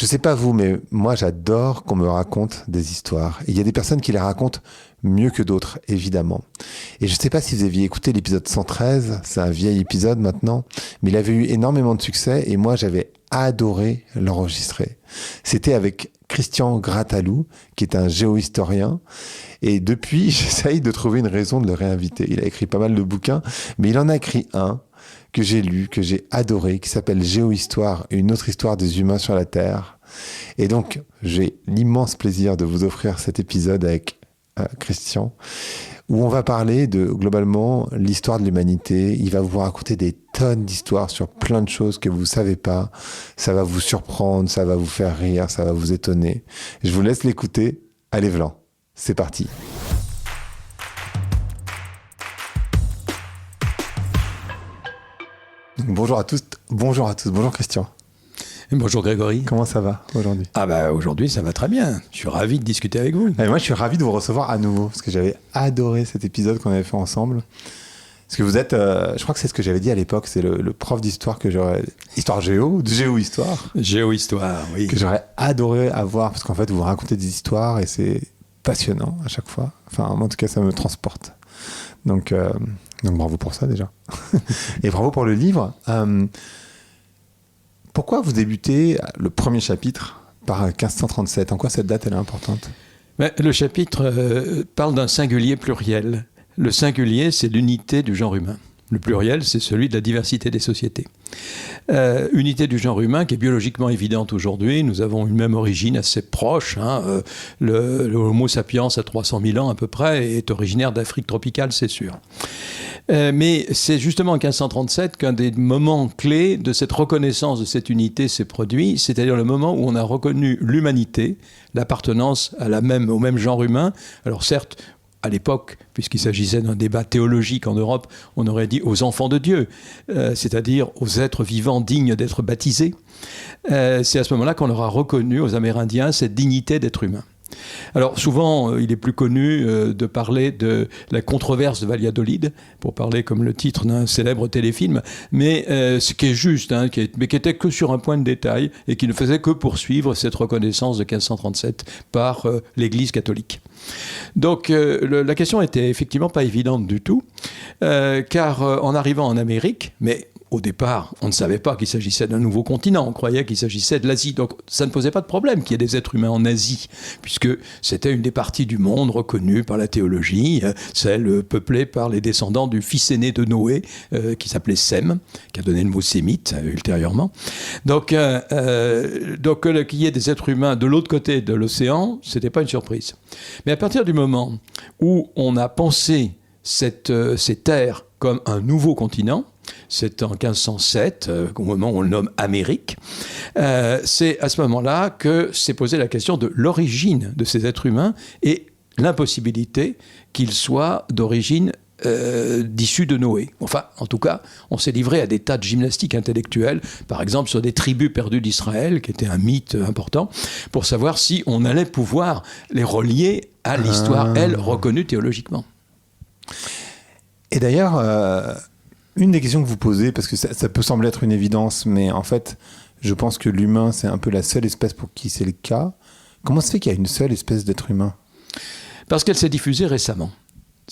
Je sais pas vous, mais moi j'adore qu'on me raconte des histoires. Et il y a des personnes qui les racontent mieux que d'autres, évidemment. Et je sais pas si vous aviez écouté l'épisode 113, c'est un vieil épisode maintenant, mais il avait eu énormément de succès et moi j'avais adoré l'enregistrer. C'était avec Christian Grattalou, qui est un géohistorien. Et depuis, j'essaye de trouver une raison de le réinviter. Il a écrit pas mal de bouquins, mais il en a écrit un que j'ai lu, que j'ai adoré, qui s'appelle Géohistoire, une autre histoire des humains sur la Terre. Et donc, j'ai l'immense plaisir de vous offrir cet épisode avec Christian, où on va parler de, globalement, l'histoire de l'humanité. Il va vous raconter des tonnes d'histoires sur plein de choses que vous ne savez pas. Ça va vous surprendre, ça va vous faire rire, ça va vous étonner. Je vous laisse l'écouter. Allez, Vlan, c'est parti. Bonjour à tous, bonjour Christian. Et bonjour Grégory. Comment ça va aujourd'hui ? Aujourd'hui ça va très bien, je suis ravi de discuter avec vous. Et moi je suis ravi de vous recevoir à nouveau, parce que j'avais adoré cet épisode qu'on avait fait ensemble. Parce que vous êtes, je crois que c'est ce que j'avais dit à l'époque, c'est le prof d'histoire que j'aurais... Histoire géo, de géohistoire. Géohistoire, oui. Que j'aurais adoré avoir, parce qu'en fait vous racontez des histoires et c'est passionnant à chaque fois. Enfin, en tout cas ça me transporte. Donc bravo pour ça déjà. Et bravo pour le livre. Pourquoi vous débutez le premier chapitre par 1537 ? En quoi cette date elle est importante ? Le chapitre parle d'un singulier pluriel. Le singulier, c'est l'unité du genre humain. Le pluriel, c'est celui de la diversité des sociétés. Unité du genre humain qui est biologiquement évidente aujourd'hui. Nous avons une même origine assez proche. Le Homo sapiens à 300 000 ans à peu près est originaire d'Afrique tropicale, c'est sûr. Mais c'est justement en 1537 qu'un des moments clés de cette reconnaissance de cette unité s'est produit, c'est-à-dire le moment où on a reconnu l'humanité, l'appartenance au même genre humain. Alors certes, à l'époque, puisqu'il s'agissait d'un débat théologique en Europe, on aurait dit aux enfants de Dieu, c'est-à-dire aux êtres vivants dignes d'être baptisés. C'est à ce moment-là qu'on aura reconnu aux Amérindiens cette dignité d'être humain. Alors souvent, il est plus connu de parler de la controverse de Valladolid, pour parler comme le titre d'un célèbre téléfilm, mais ce qui est juste, mais qui était que sur un point de détail et qui ne faisait que poursuivre cette reconnaissance de 1537 par l'Église catholique. Donc la question était effectivement pas évidente du tout, car en arrivant en Amérique, mais au départ, on ne savait pas qu'il s'agissait d'un nouveau continent, on croyait qu'il s'agissait de l'Asie. Donc ça ne posait pas de problème qu'il y ait des êtres humains en Asie, puisque c'était une des parties du monde reconnues par la théologie, celle peuplée par les descendants du fils aîné de Noé, qui s'appelait Sem, qui a donné le mot sémite ultérieurement. Donc qu'il y ait des êtres humains de l'autre côté de l'océan, ce n'était pas une surprise. Mais à partir du moment où on a pensé ces terres comme un nouveau continent, c'est en 1507, au moment où on le nomme Amérique, c'est à ce moment-là que s'est posée la question de l'origine de ces êtres humains et l'impossibilité qu'ils soient d'origine d'issue de Noé. Enfin, en tout cas, on s'est livré à des tas de gymnastiques intellectuelles, par exemple sur des tribus perdues d'Israël, qui était un mythe important, pour savoir si on allait pouvoir les relier à l'histoire, elle, reconnue théologiquement. Et d'ailleurs... une des questions que vous posez, parce que ça peut sembler être une évidence, mais en fait, je pense que l'humain, c'est un peu la seule espèce pour qui c'est le cas. Comment se fait qu'il y a une seule espèce d'être humain ? Parce qu'elle s'est diffusée récemment.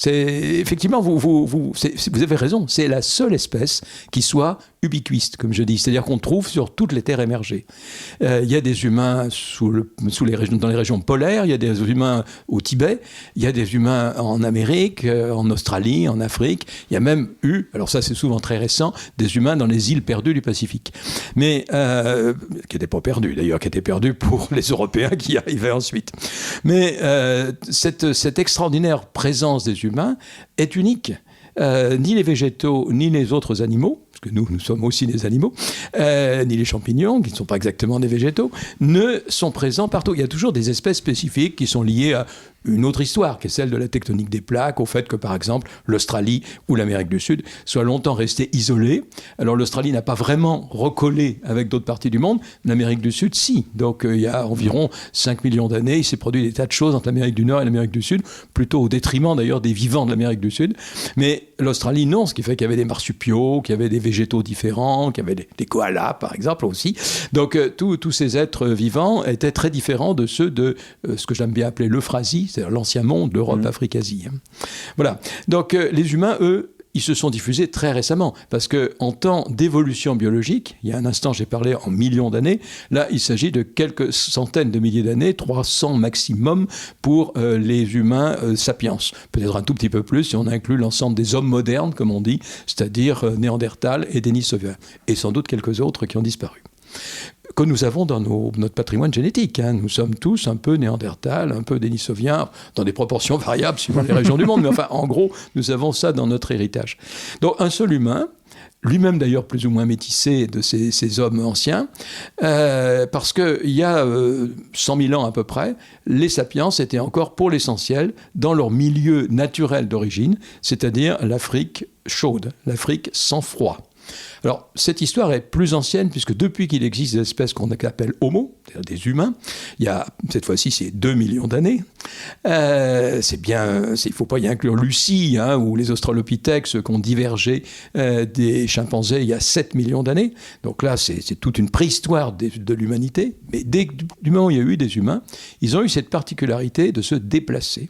Effectivement, vous avez raison, c'est la seule espèce qui soit ubiquiste, comme je dis, c'est-à-dire qu'on trouve sur toutes les terres émergées. Il y a des humains dans les régions polaires, il y a des humains au Tibet, il y a des humains en Amérique, en Australie, en Afrique, il y a même eu, alors ça c'est souvent très récent, des humains dans les îles perdues du Pacifique. Mais, qui n'étaient pas perdus d'ailleurs, qui étaient perdus pour les Européens qui arrivaient ensuite. Mais cette extraordinaire présence des humains est unique. Ni les végétaux, ni les autres animaux, parce que nous sommes aussi des animaux, ni les champignons, qui ne sont pas exactement des végétaux, ne sont présents partout. Il y a toujours des espèces spécifiques qui sont liées à une autre histoire, qui est celle de la tectonique des plaques, au fait que, par exemple, l'Australie ou l'Amérique du Sud soient longtemps restées isolées. Alors, l'Australie n'a pas vraiment recollé avec d'autres parties du monde, l'Amérique du Sud, si. Donc, il y a environ 5 millions d'années, il s'est produit des tas de choses entre l'Amérique du Nord et l'Amérique du Sud, plutôt au détriment, d'ailleurs, des vivants de l'Amérique du Sud. Mais l'Australie, non, ce qui fait qu'il y avait des marsupiaux, qu'il y avait des végétaux différents, qu'il y avait des koalas, par exemple, aussi. Donc, tous ces êtres vivants étaient très différents de ceux de ce que j'aime bien appeler l'Euphrasie, c'est-à-dire l'ancien monde, l'Europe, l'Afrique, Asie. Voilà. Donc, les humains, eux, ils se sont diffusés très récemment, parce qu'en temps d'évolution biologique, il y a un instant j'ai parlé en millions d'années, là il s'agit de quelques centaines de milliers d'années, 300 maximum pour les humains sapiens. Peut-être un tout petit peu plus si on inclut l'ensemble des hommes modernes, comme on dit, c'est-à-dire Néandertal et Denisoviens, et sans doute quelques autres qui ont disparu. Que nous avons dans notre patrimoine génétique. Nous sommes tous un peu Néandertal, un peu Denisoviens, dans des proportions variables suivant les régions du monde, mais enfin, en gros, nous avons ça dans notre héritage. Donc, un seul humain, lui-même d'ailleurs plus ou moins métissé de ces hommes anciens, parce qu'il y a 100 000 ans à peu près, les sapiens étaient encore pour l'essentiel dans leur milieu naturel d'origine, c'est-à-dire l'Afrique chaude, l'Afrique sans froid. Alors, cette histoire est plus ancienne, puisque depuis qu'il existe des espèces qu'on appelle Homo, c'est-à-dire des humains, il y a, cette fois-ci, c'est 2 millions d'années. C'est bien, il ne faut pas y inclure Lucie, ou les Australopithèques, ceux qui ont divergé des chimpanzés il y a 7 millions d'années. Donc là, c'est toute une préhistoire de l'humanité. Mais du moment où il y a eu des humains, ils ont eu cette particularité de se déplacer.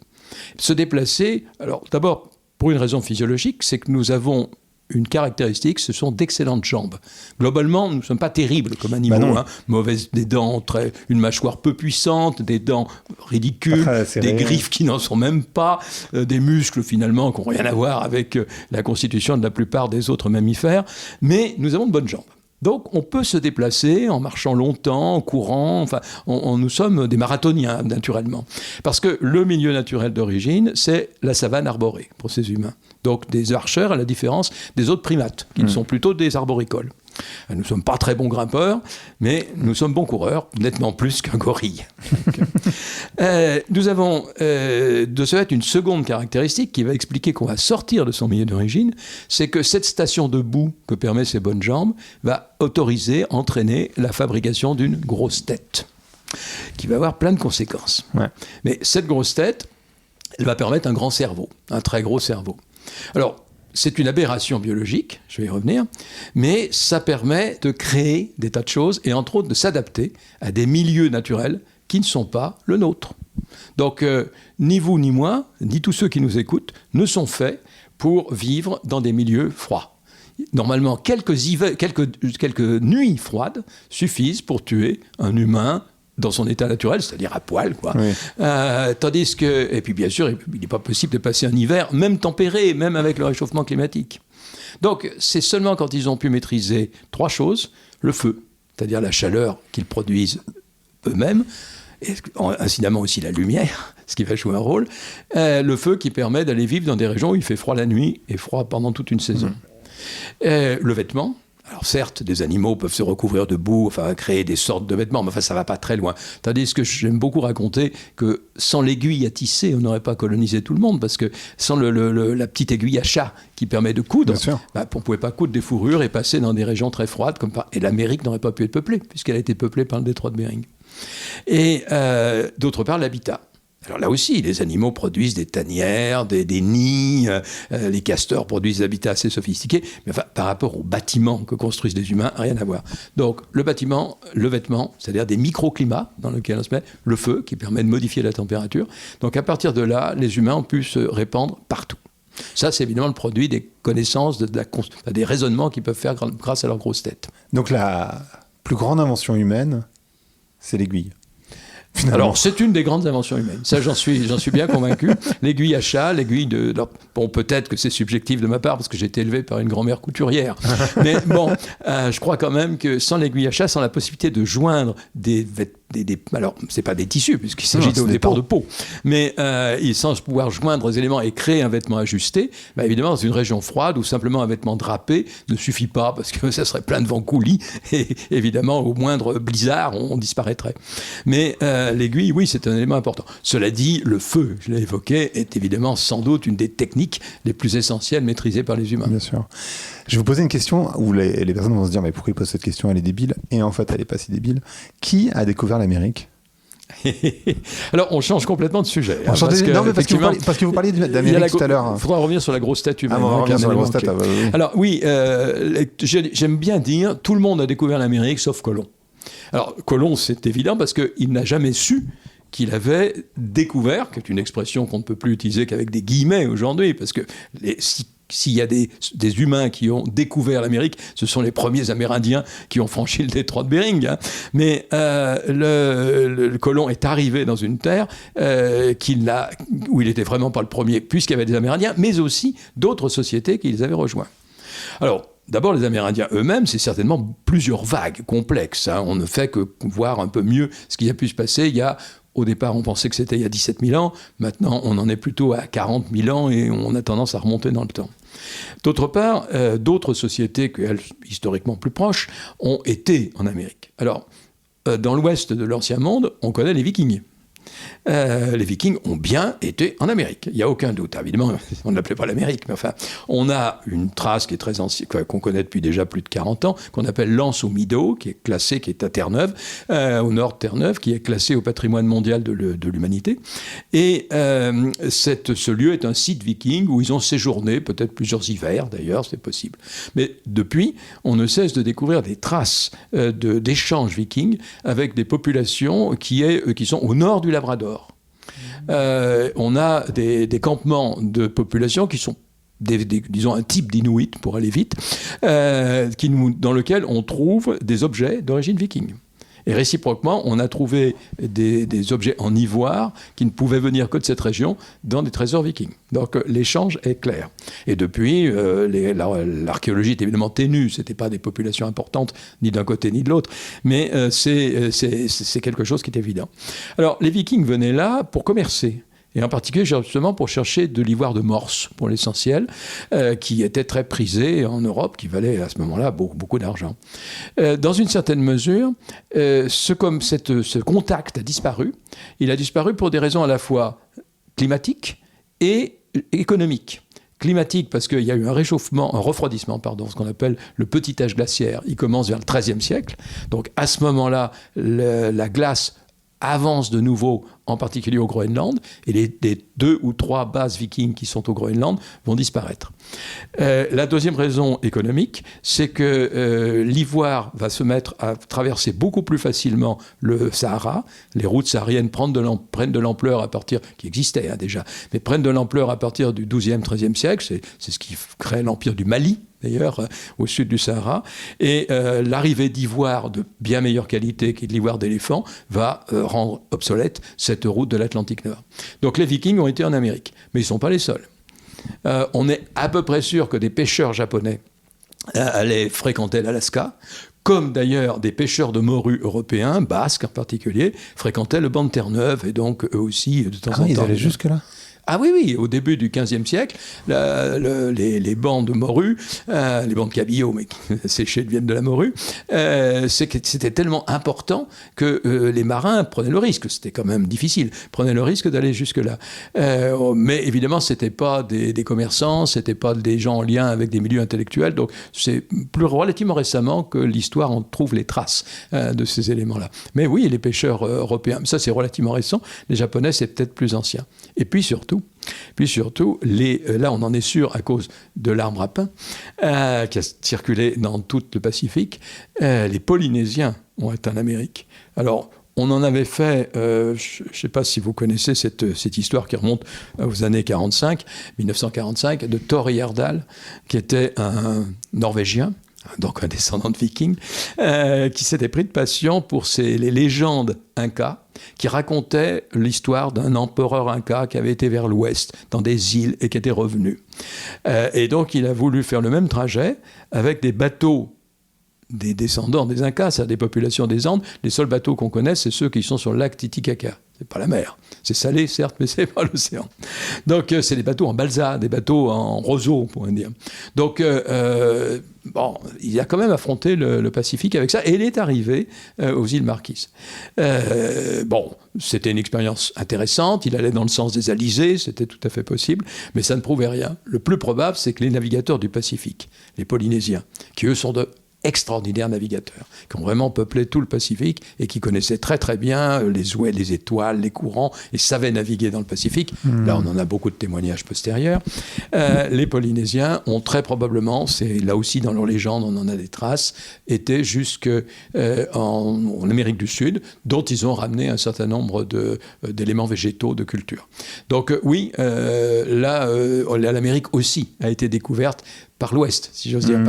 Se déplacer, alors d'abord, pour une raison physiologique, c'est que nous avons une caractéristique, ce sont d'excellentes jambes. Globalement, nous ne sommes pas terribles comme animaux. Mauvaises des dents, une mâchoire peu puissante, des dents ridicules, des griffes qui n'en sont même pas, des muscles finalement qui n'ont rien à voir avec la constitution de la plupart des autres mammifères. Mais nous avons de bonnes jambes. Donc, on peut se déplacer en marchant longtemps, en courant. Enfin, nous sommes des marathoniens, naturellement. Parce que le milieu naturel d'origine, c'est la savane arborée pour ces humains. Donc, des marcheurs, à la différence des autres primates, qui sont plutôt des arboricoles. Nous ne sommes pas très bons grimpeurs, mais nous sommes bons coureurs, nettement plus qu'un gorille. Nous avons de ce fait une seconde caractéristique qui va expliquer qu'on va sortir de son milieu d'origine, c'est que cette station de boue que permet ces bonnes jambes va autoriser, entraîner la fabrication d'une grosse tête, qui va avoir plein de conséquences. Ouais. Mais cette grosse tête, elle va permettre un grand cerveau, un très gros cerveau. Alors, c'est une aberration biologique, je vais y revenir, mais ça permet de créer des tas de choses et entre autres de s'adapter à des milieux naturels qui ne sont pas le nôtre. Donc, ni vous, ni moi, ni tous ceux qui nous écoutent ne sont faits pour vivre dans des milieux froids. Normalement, quelques nuits froides suffisent pour tuer un humain dans son état naturel, c'est-à-dire à poil, quoi. Oui. Tandis que, et puis bien sûr, il n'est pas possible de passer un hiver, même tempéré, même avec le réchauffement climatique. Donc, c'est seulement quand ils ont pu maîtriser 3 choses, le feu, c'est-à-dire la chaleur qu'ils produisent eux-mêmes, et incidemment aussi la lumière, ce qui va jouer un rôle, le feu qui permet d'aller vivre dans des régions où il fait froid la nuit et froid pendant toute une saison. Le vêtement. Alors certes, des animaux peuvent se recouvrir de boue, enfin créer des sortes de vêtements, mais enfin ça ne va pas très loin. Tandis que j'aime beaucoup raconter que sans l'aiguille à tisser, on n'aurait pas colonisé tout le monde, parce que sans la petite aiguille à chat qui permet de coudre, on ne pouvait pas coudre des fourrures et passer dans des régions très froides, et l'Amérique n'aurait pas pu être peuplée, puisqu'elle a été peuplée par le détroit de Bering. Et d'autre part, l'habitat. Alors là aussi, les animaux produisent des tanières, des nids, les castors produisent des habitats assez sophistiqués, mais enfin, par rapport aux bâtiments que construisent les humains, rien à voir. Donc le bâtiment, le vêtement, c'est-à-dire des microclimats dans lesquels on se met, le feu qui permet de modifier la température. Donc à partir de là, les humains ont pu se répandre partout. Ça, c'est évidemment le produit des connaissances, des raisonnements qu'ils peuvent faire grâce à leur grosse tête. Donc la plus grande invention humaine, c'est l'aiguille. Finalement. Alors, c'est une des grandes inventions humaines. Ça, j'en suis bien convaincu. L'aiguille à chat, l'aiguille de... Alors, bon, peut-être que c'est subjectif de ma part, parce que j'ai été élevé par une grand-mère couturière. Mais bon, je crois quand même que sans l'aiguille à chat, sans la possibilité de joindre alors, ce n'est pas des tissus, puisqu'il s'agit au départ de peau, mais sans pouvoir joindre les éléments et créer un vêtement ajusté, évidemment, dans une région froide où simplement un vêtement drapé ne suffit pas, parce que ça serait plein de vent coulis, et évidemment, au moindre blizzard, on disparaîtrait. Mais l'aiguille, oui, c'est un élément important. Cela dit, le feu, je l'ai évoqué, est évidemment sans doute une des techniques les plus essentielles maîtrisées par les humains. Bien sûr. Je vais vous poser une question où les personnes vont se dire mais pourquoi il pose cette question, elle est débile, et en fait elle n'est pas si débile. Qui a découvert l'Amérique ? Alors, on change complètement de sujet. Parce que vous parliez d'Amérique tout à l'heure. Il faudra revenir sur la grosse statue. On va revenir sur la grosse statue. Oui. Alors, oui, j'aime bien dire, tout le monde a découvert l'Amérique, sauf Colomb. Alors, Colomb, c'est évident, parce qu'il n'a jamais su qu'il avait découvert, qui est une expression qu'on ne peut plus utiliser qu'avec des guillemets aujourd'hui, parce que s'il y a des humains qui ont découvert l'Amérique, ce sont les premiers Amérindiens qui ont franchi le détroit de Bering. Hein. Mais le colon est arrivé dans une terre où il n'était vraiment pas le premier, puisqu'il y avait des Amérindiens, mais aussi d'autres sociétés qui les avaient rejoints. Alors, d'abord, les Amérindiens eux-mêmes, c'est certainement plusieurs vagues complexes. Hein. On ne fait que voir un peu mieux ce qui a pu se passer au départ, on pensait que c'était il y a 17 000 ans. Maintenant, on en est plutôt à 40 000 ans et on a tendance à remonter dans le temps. D'autre part, d'autres sociétés, historiquement plus proches, ont été en Amérique. Alors, dans l'ouest de l'Ancien Monde, on connaît les Vikings. Les Vikings ont bien été en Amérique, il n'y a aucun doute. Évidemment, on ne l'appelait pas l'Amérique, mais enfin, on a une trace qui est très ancienne, qu'on connaît depuis déjà plus de 40 ans, qu'on appelle l'Anse au Mido, qui est classée, qui est à Terre-Neuve, au nord de Terre-Neuve, qui est classée au patrimoine mondial de l'humanité. Et ce lieu est un site viking où ils ont séjourné, peut-être plusieurs hivers d'ailleurs, c'est possible. Mais depuis, on ne cesse de découvrir des traces d'échanges vikings avec des populations qui sont au nord du Labrador. On a des campements de population qui sont disons un type d'Inuit pour aller vite, dans lequel on trouve des objets d'origine viking. Et réciproquement, on a trouvé des objets en ivoire qui ne pouvaient venir que de cette région dans des trésors vikings. Donc l'échange est clair. Et depuis, l'archéologie est évidemment ténue, ce n'était pas des populations importantes ni d'un côté ni de l'autre, mais c'est quelque chose qui est évident. Alors les vikings venaient là pour commercer. Et en particulier, justement, pour chercher de l'ivoire de Morse, pour l'essentiel, qui était très prisé en Europe, qui valait à ce moment-là beaucoup d'argent. Dans une certaine mesure, ce contact a disparu. Il a disparu pour des raisons à la fois climatiques et économiques. Climatique, parce qu'il y a eu un refroidissement, ce qu'on appelle le petit âge glaciaire. Il commence vers le XIIIe siècle. Donc à ce moment-là, la glace avance de nouveau, en particulier au Groenland, et les 2 ou 3 bases vikings qui sont au Groenland vont disparaître. La deuxième raison économique, c'est que l'ivoire va se mettre à traverser beaucoup plus facilement le Sahara. Les routes sahariennes prennent de l'ampleur qui existait déjà, mais prennent de l'ampleur à partir du XIIe, XIIIe siècle. C'est ce qui crée l'empire du Mali, d'ailleurs, au sud du Sahara. Et l'arrivée d'ivoire de bien meilleure qualité que de l'ivoire d'éléphant va rendre obsolète cette route de l'Atlantique Nord. Donc les Vikings ont été en Amérique, mais ils ne sont pas les seuls. On est à peu près sûr que des pêcheurs japonais allaient fréquenter l'Alaska, comme d'ailleurs des pêcheurs de morues européens, basques en particulier, fréquentaient le banc de Terre-Neuve, et donc eux aussi, de temps en temps... Ils allaient jusque-là ? Ah oui, au début du XVe siècle, les bancs de morue, les bancs de cabillaud, mais séchés viennent de la morue, c'était tellement important que les marins prenaient le risque, c'était quand même difficile, prenaient le risque d'aller jusque-là. Mais évidemment, c'était pas des commerçants, c'était pas des gens en lien avec des milieux intellectuels, donc c'est relativement récemment que l'histoire en trouve les traces de ces éléments-là. Mais oui, les pêcheurs européens, ça c'est relativement récent, les Japonais c'est peut-être plus ancien. Et puis surtout, là on en est sûr à cause de l'arbre à pain qui a circulé dans tout le Pacifique, les Polynésiens ont été en Amérique. Alors, on en avait fait, je ne sais pas si vous connaissez cette histoire qui remonte aux années 1945, de Thor Heyerdahl, qui était un Norvégien, donc un descendant de Vikings, qui s'était pris de passion pour les légendes incas, qui racontaient l'histoire d'un empereur inca qui avait été vers l'ouest, dans des îles, et qui était revenu. Et donc il a voulu faire le même trajet avec des bateaux des descendants des Incas, c'est-à-dire des populations des Andes. Les seuls bateaux qu'on connaisse, c'est ceux qui sont sur le lac Titicaca. C'est pas la mer. C'est salé, certes, mais c'est pas l'océan. Donc, c'est des bateaux en balsa, des bateaux en roseau, on pourrait dire. Donc, il a quand même affronté le Pacifique avec ça, et il est arrivé aux îles Marquises. C'était une expérience intéressante. Il allait dans le sens des alizés, c'était tout à fait possible, mais ça ne prouvait rien. Le plus probable, c'est que les navigateurs du Pacifique, les Polynésiens, qui eux sont de extraordinaires navigateurs, qui ont vraiment peuplé tout le Pacifique et qui connaissaient très très bien les étoiles, les courants, et savaient naviguer dans le Pacifique. Là, on en a beaucoup de témoignages postérieurs. Les Polynésiens ont très probablement, c'est là aussi dans leurs légendes, on en a des traces, été en Amérique du Sud, dont ils ont ramené un certain nombre d'éléments végétaux de culture. Donc oui, l'Amérique aussi a été découverte par l'ouest, si j'ose dire,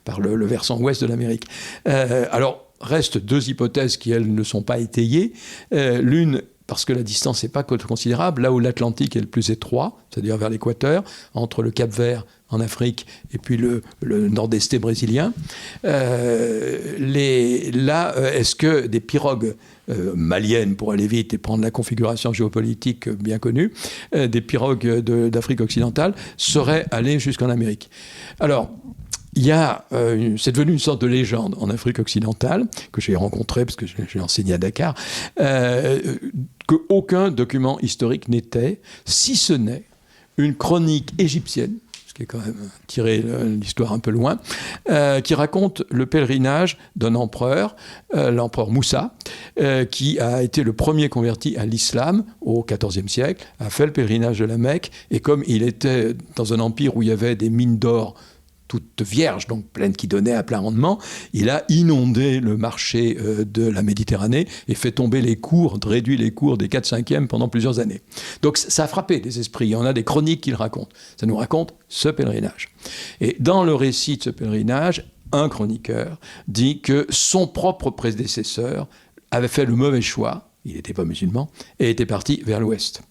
par le versant ouest de l'Amérique. Alors, restent deux hypothèses qui, elles, ne sont pas étayées. L'une, parce que la distance n'est pas considérable, là où l'Atlantique est le plus étroit, c'est-à-dire vers l'équateur, entre le Cap-Vert en Afrique et puis le nord-est brésilien. Est-ce que des pirogues maliennes, pour aller vite et prendre la configuration géopolitique bien connue, des pirogues d'Afrique occidentale seraient allées jusqu'en Amérique? Alors, c'est devenu une sorte de légende en Afrique occidentale, que j'ai rencontrée parce que j'ai enseigné à Dakar, qu'aucun document historique n'était, si ce n'est une chronique égyptienne, ce qui est quand même tiré l'histoire un peu loin, qui raconte le pèlerinage d'un empereur, l'empereur Moussa, qui a été le premier converti à l'islam au XIVe siècle, a fait le pèlerinage de la Mecque, et comme il était dans un empire où il y avait des mines d'or toutes vierges, donc pleines, qui donnaient à plein rendement, il a inondé le marché de la Méditerranée et fait tomber réduit les cours des 4/5e pendant plusieurs années. Donc ça a frappé les esprits. On a des chroniques qui le racontent. Ça nous raconte ce pèlerinage. Et dans le récit de ce pèlerinage, un chroniqueur dit que son propre prédécesseur avait fait le mauvais choix, il n'était pas musulman, et était parti vers l'ouest.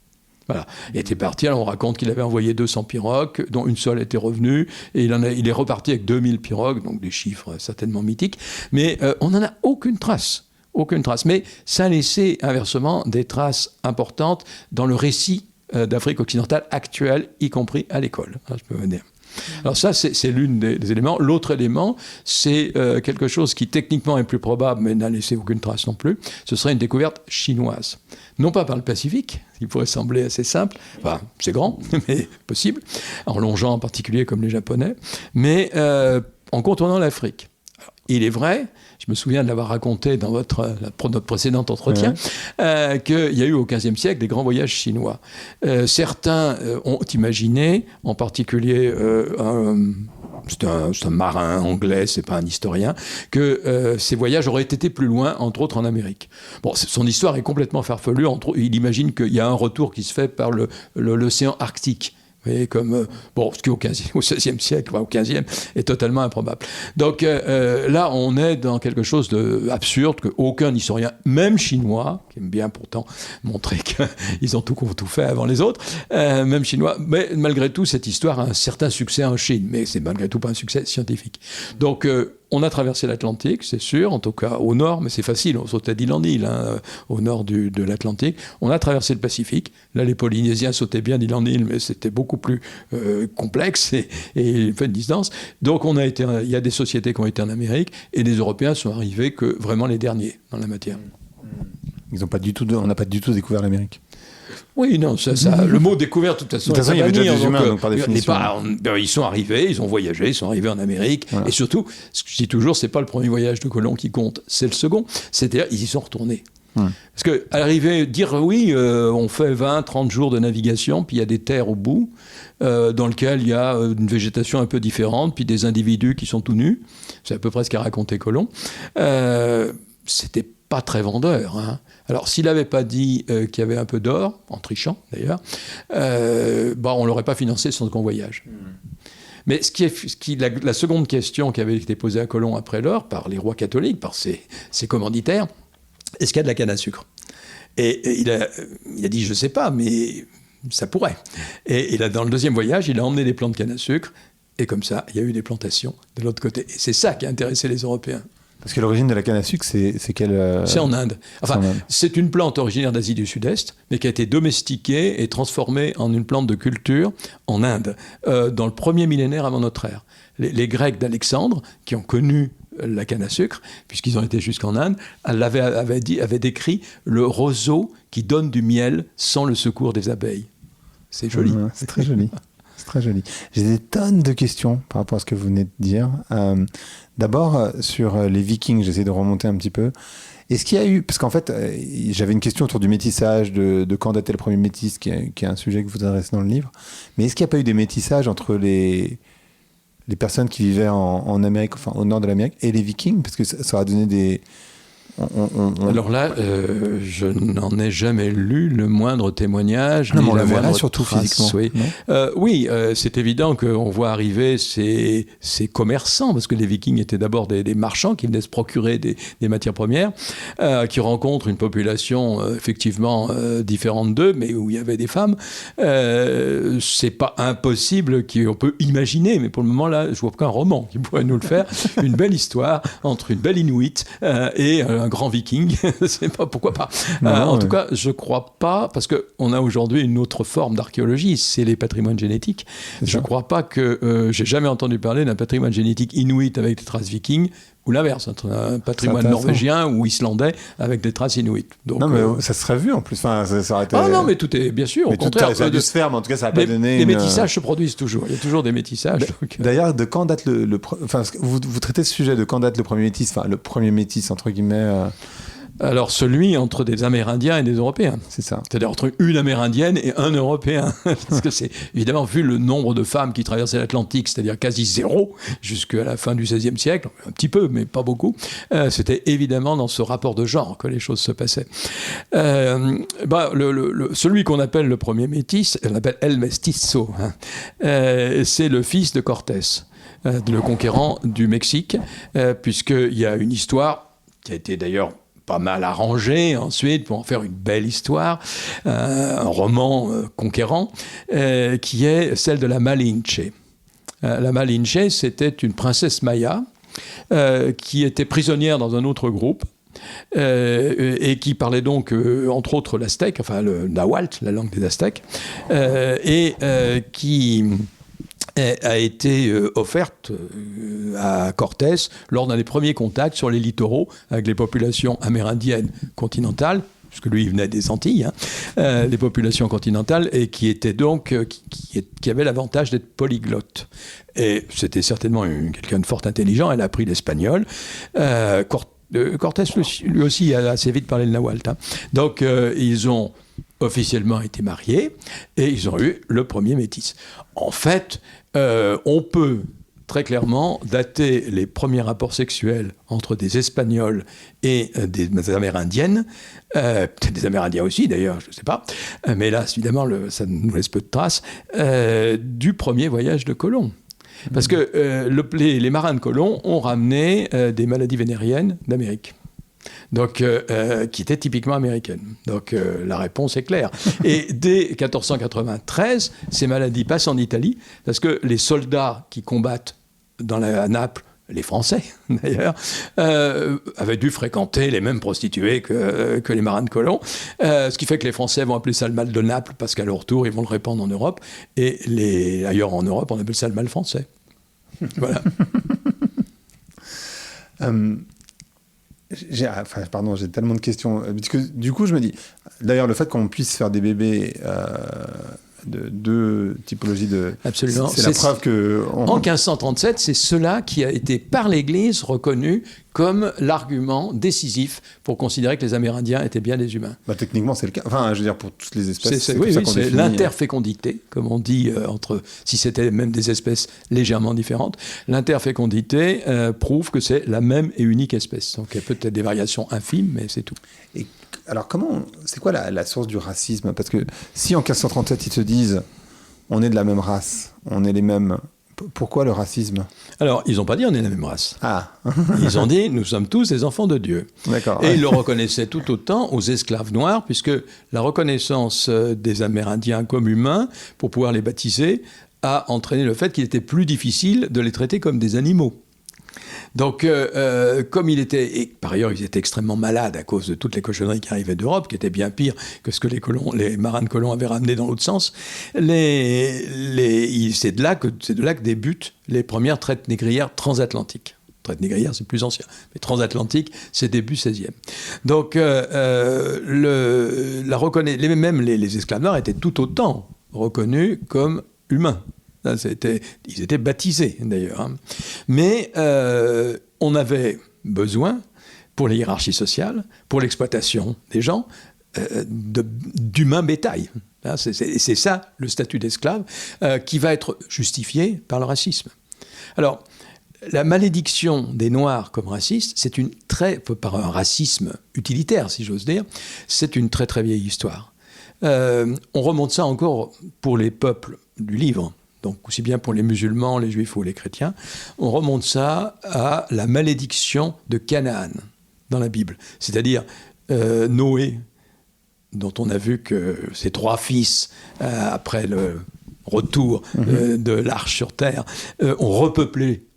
Voilà. Il était parti, alors on raconte qu'il avait envoyé 200 pirogues, dont une seule était revenue, et il est reparti avec 2000 pirogues, donc des chiffres certainement mythiques, mais on n'en a aucune trace. Aucune trace. Mais ça a laissé inversement des traces importantes dans le récit d'Afrique occidentale actuelle, y compris à l'école, je peux vous dire. Alors ça, c'est l'une des éléments. L'autre élément, c'est quelque chose qui techniquement est plus probable, mais n'a laissé aucune trace non plus. Ce serait une découverte chinoise. Non pas par le Pacifique, ce qui pourrait sembler assez simple, enfin c'est grand, mais possible, en longeant en particulier comme les Japonais, mais en contournant l'Afrique. Alors, il est vrai, je me souviens de l'avoir raconté dans notre précédent entretien, qu'il y a eu au XVe siècle des grands voyages chinois. Certains ont imaginé, en particulier c'est un marin anglais, c'est pas un historien, que ces voyages auraient été plus loin, entre autres en Amérique. Bon, son histoire est complètement farfelue. Il imagine qu'il y a un retour qui se fait par l'océan Arctique. Et comme, ce qui au XVIe siècle, au XVe, est totalement improbable. Donc là, on est dans quelque chose d'absurde qu'aucun historien, même chinois, qui aime bien pourtant montrer qu'ils ont tout fait avant les autres, même chinois, mais malgré tout, cette histoire a un certain succès en Chine, mais c'est malgré tout pas un succès scientifique. Donc, on a traversé l'Atlantique, c'est sûr, en tout cas au nord, mais c'est facile, on sautait d'île en île, au nord de l'Atlantique. On a traversé le Pacifique. Là, les Polynésiens sautaient bien d'île en île, mais c'était beaucoup plus complexe et fait de distance. Donc, il y a des sociétés qui ont été en Amérique, et les Européens sont arrivés que vraiment les derniers dans la matière. On n'a pas du tout découvert l'Amérique. Oui, non, le mot découverte, de toute façon, il y avait déjà des humains, donc par définition. Ils sont arrivés, ils ont voyagé, ils sont arrivés en Amérique. Voilà. Et surtout, ce que je dis toujours, c'est pas le premier voyage de colons qui compte, c'est le second. C'est-à-dire, ils y sont retournés. Parce qu'à l'arrivée, dire oui, on fait 20, 30 jours de navigation, puis il y a des terres au bout, dans lesquelles il y a une végétation un peu différente, puis des individus qui sont tout nus. C'est à peu près ce qu'a raconté Colomb. C'était pas très vendeur. Alors, s'il n'avait pas dit qu'il y avait un peu d'or, en trichant d'ailleurs, on ne l'aurait pas financé son second voyage. Mais la seconde question qui avait été posée à Colomb après l'or, par les rois catholiques, par ses commanditaires, est-ce qu'il y a de la canne à sucre ? Et il a dit, je ne sais pas, mais ça pourrait. Et dans le deuxième voyage, il a emmené des plants de canne à sucre, et comme ça, il y a eu des plantations de l'autre côté. Et c'est ça qui a intéressé les Européens. Parce que l'origine de la canne à sucre, c'est quelle C'est en Inde. Enfin, c'est une plante originaire d'Asie du Sud-Est, mais qui a été domestiquée et transformée en une plante de culture en Inde, dans le premier millénaire avant notre ère. Les Grecs d'Alexandre, qui ont connu la canne à sucre, puisqu'ils ont été jusqu'en Inde, avaient décrit le roseau qui donne du miel sans le secours des abeilles. C'est joli. C'est très joli. C'est très joli. J'ai des tonnes de questions par rapport à ce que vous venez de dire. D'abord, sur les Vikings, j'essaie de remonter un petit peu. Est-ce qu'il y a eu... Parce qu'en fait, j'avais une question autour du métissage, de quand datait le premier métis, qui est un sujet que vous adressez dans le livre. Mais est-ce qu'il n'y a pas eu des métissages entre les personnes qui vivaient en Amérique, enfin au nord de l'Amérique, et les Vikings? Parce que ça a donné des... Alors là, je n'en ai jamais lu le moindre témoignage. Non, ni mais on la le verra moindre surtout trace, physiquement. Oui, c'est évident qu'on voit arriver ces commerçants, parce que les Vikings étaient d'abord des marchands qui venaient se procurer des matières premières, qui rencontrent une population effectivement différente d'eux, mais où il y avait des femmes. C'est pas impossible qu'on peut imaginer, mais pour le moment là, je vois aucun roman qui pourrait nous le faire. Une belle histoire entre une belle Inuit et un grand Viking. C'est pas, pourquoi pas. En tout cas, je crois pas, parce qu'on a aujourd'hui une autre forme d'archéologie, c'est les patrimoines génétiques. Je crois pas que j'ai jamais entendu parler d'un patrimoine génétique inuit avec des traces vikings, ou l'inverse, un patrimoine norvégien ou islandais avec des traces inuit. Donc, non, mais ça serait vu en plus. Enfin, ça aurait été... Ah non, mais tout est bien sûr. Mais au contraire, ça a dû se faire, mais en tout cas, ça n'a pas donné. Les métissages se produisent toujours. Il y a toujours des métissages. D'ailleurs, de quand date enfin, vous traitez ce sujet de quand date le premier métis, enfin le premier métis entre guillemets. Alors, celui entre des Amérindiens et des Européens. C'est ça. C'est-à-dire entre une Amérindienne et un Européen. Parce que c'est, évidemment, vu le nombre de femmes qui traversaient l'Atlantique, c'est-à-dire quasi zéro, jusqu'à la fin du XVIe siècle, un petit peu, mais pas beaucoup, c'était évidemment dans ce rapport de genre que les choses se passaient. Celui qu'on appelle le premier métis, on l'appelle El Mestizo, hein, c'est le fils de Cortés, le conquérant du Mexique, puisqu'il y a une histoire qui a été d'ailleurs pas mal arrangé ensuite pour en faire une belle histoire, un roman conquérant, qui est celle de la Malinche. La Malinche, c'était une princesse maya qui était prisonnière dans un autre groupe et qui parlait donc, entre autres, l'aztèque, enfin le nahuatl, la langue des Aztèques, qui a été offerte à Cortés lors d'un des premiers contacts sur les littoraux avec les populations amérindiennes continentales, puisque lui il venait des Antilles, hein, les populations continentales, et qui étaient donc qui avait l'avantage d'être polyglotte. Et c'était certainement quelqu'un de fort intelligent. Elle a appris l'espagnol. Cortés lui aussi a assez vite parlé le nahuatl. Hein. Donc ils ont officiellement été mariés et ils ont eu le premier métis. En fait, on peut très clairement dater les premiers rapports sexuels entre des Espagnols et des Amérindiennes, peut-être des Amérindiens aussi d'ailleurs, je ne sais pas, mais là évidemment ça nous laisse peu de traces, du premier voyage de Colomb. Parce que les marins de Colomb ont ramené des maladies vénériennes d'Amérique. Donc, qui était typiquement américaine. Donc, la réponse est claire. Et dès 1493, ces maladies passent en Italie, parce que les soldats qui combattent à Naples, les Français d'ailleurs, avaient dû fréquenter les mêmes prostituées que les marins de Colomb, ce qui fait que les Français vont appeler ça le mal de Naples, parce qu'à leur tour, ils vont le répandre en Europe, et ailleurs en Europe, on appelle ça le mal français. Voilà. J'ai tellement de questions. Parce que, du coup, je me dis... D'ailleurs, le fait qu'on puisse faire des bébés de deux typologies de... Absolument. C'est la preuve que... En 1537, c'est cela qui a été, par l'Église, reconnu comme l'argument décisif pour considérer que les Amérindiens étaient bien des humains. Bah, techniquement, c'est le cas. Enfin, je veux dire, pour toutes les espèces, c'est l'interfécondité, comme on dit, si c'était même des espèces légèrement différentes. L'interfécondité prouve que c'est la même et unique espèce. Donc, il y a peut-être des variations infimes, mais c'est tout. Et alors, c'est quoi la source du racisme? Parce que si en 1537, ils se disent on est de la même race, on est les mêmes... Pourquoi le racisme? Alors, ils n'ont pas dit on est la même race. Ah. Ils ont dit nous sommes tous des enfants de Dieu. D'accord. Et ils le reconnaissaient tout autant aux esclaves noirs, puisque la reconnaissance des Amérindiens comme humains, pour pouvoir les baptiser, a entraîné le fait qu'il était plus difficile de les traiter comme des animaux. Donc, comme il était... Et par ailleurs, ils étaient extrêmement malades à cause de toutes les cochonneries qui arrivaient d'Europe, qui étaient bien pires que ce que les marins de Colomb avaient ramené dans l'autre sens. C'est de là que débutent les premières traites négrières transatlantiques. Traite négrière, c'est plus ancien. Mais transatlantique, c'est début 16e. Donc, même les esclaves noirs étaient tout autant reconnus comme humains. Ils étaient baptisés, d'ailleurs. Hein. Mais on avait besoin, pour les hiérarchies sociales, pour l'exploitation des gens, d'humains bétail. Hein, c'est ça, le statut d'esclave, qui va être justifié par le racisme. Alors, la malédiction des Noirs comme racistes, c'est par un racisme utilitaire, si j'ose dire, c'est une très très vieille histoire. On remonte ça encore pour les peuples du livre, donc aussi bien pour les musulmans, les juifs ou les chrétiens, on remonte ça à la malédiction de Canaan dans la Bible, c'est-à-dire Noé, dont on a vu que ses 3 fils, après le retour de l'arche sur terre, ont repeuplé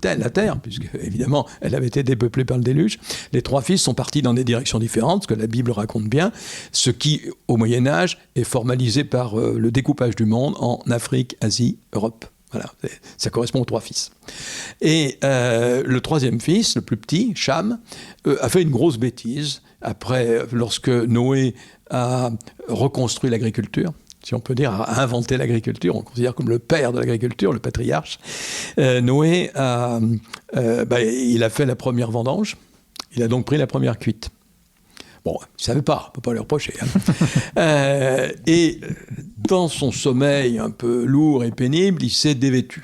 la terre, puisque évidemment elle avait été dépeuplée par le déluge. Les 3 fils sont partis dans des directions différentes, ce que la Bible raconte bien, ce qui, au Moyen-Âge, est formalisé par le découpage du monde en Afrique, Asie, Europe. Voilà, ça correspond aux 3 fils. Et le 3e fils, le plus petit, Cham, a fait une grosse bêtise, après, lorsque Noé a reconstruit l'agriculture, si on peut dire, a inventé l'agriculture, on considère comme le père de l'agriculture, le patriarche. Noé il a fait la première vendange, il a donc pris la première cuite. Bon, il ne savait pas, on ne peut pas lui reprocher. Hein. Et dans son sommeil un peu lourd et pénible, il s'est dévêtu.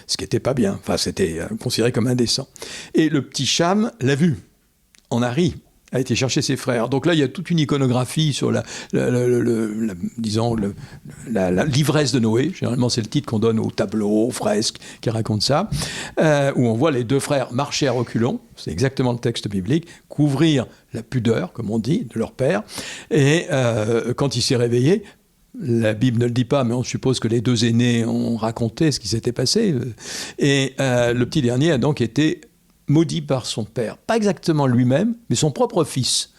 Ce qui n'était pas bien, enfin c'était considéré comme indécent. Et le petit Cham l'a vu, en a ri, a été chercher ses frères. Donc là, il y a toute une iconographie sur l'ivresse de Noé. Généralement, c'est le titre qu'on donne aux tableaux, aux fresques qui racontent ça, où on voit les 2 frères marcher à reculons, c'est exactement le texte biblique, couvrir la pudeur, comme on dit, de leur père. Et quand il s'est réveillé, la Bible ne le dit pas, mais on suppose que les 2 aînés ont raconté ce qui s'était passé. Et le petit dernier a donc été maudit par son père. Pas exactement lui-même, mais son propre fils.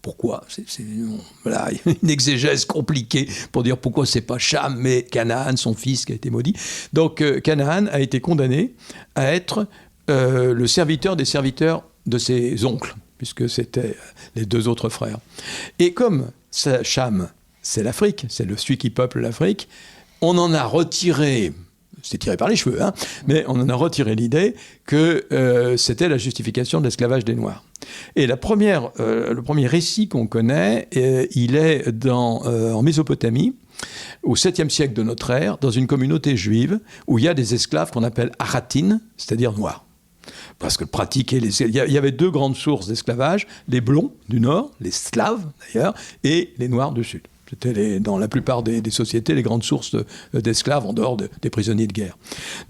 Pourquoi ? Voilà, une exégèse compliquée pour dire pourquoi c'est pas Cham, mais Canaan, son fils, qui a été maudit. Donc Canaan a été condamné à être le serviteur des serviteurs de ses oncles, puisque c'était les 2 autres frères. Et comme Cham, c'est l'Afrique, c'est celui qui peuple l'Afrique, on en a retiré... C'est tiré par les cheveux, hein, mais on en a retiré l'idée que c'était la justification de l'esclavage des Noirs. Et le premier récit qu'on connaît, il est en Mésopotamie, au 7e siècle de notre ère, dans une communauté juive, où il y a des esclaves qu'on appelle Aratin, c'est-à-dire noirs. Parce que il y avait 2 grandes sources d'esclavage, les blonds du nord, les slaves d'ailleurs, et les noirs du sud. C'était dans la plupart des sociétés les grandes sources d'esclaves en dehors des prisonniers de guerre.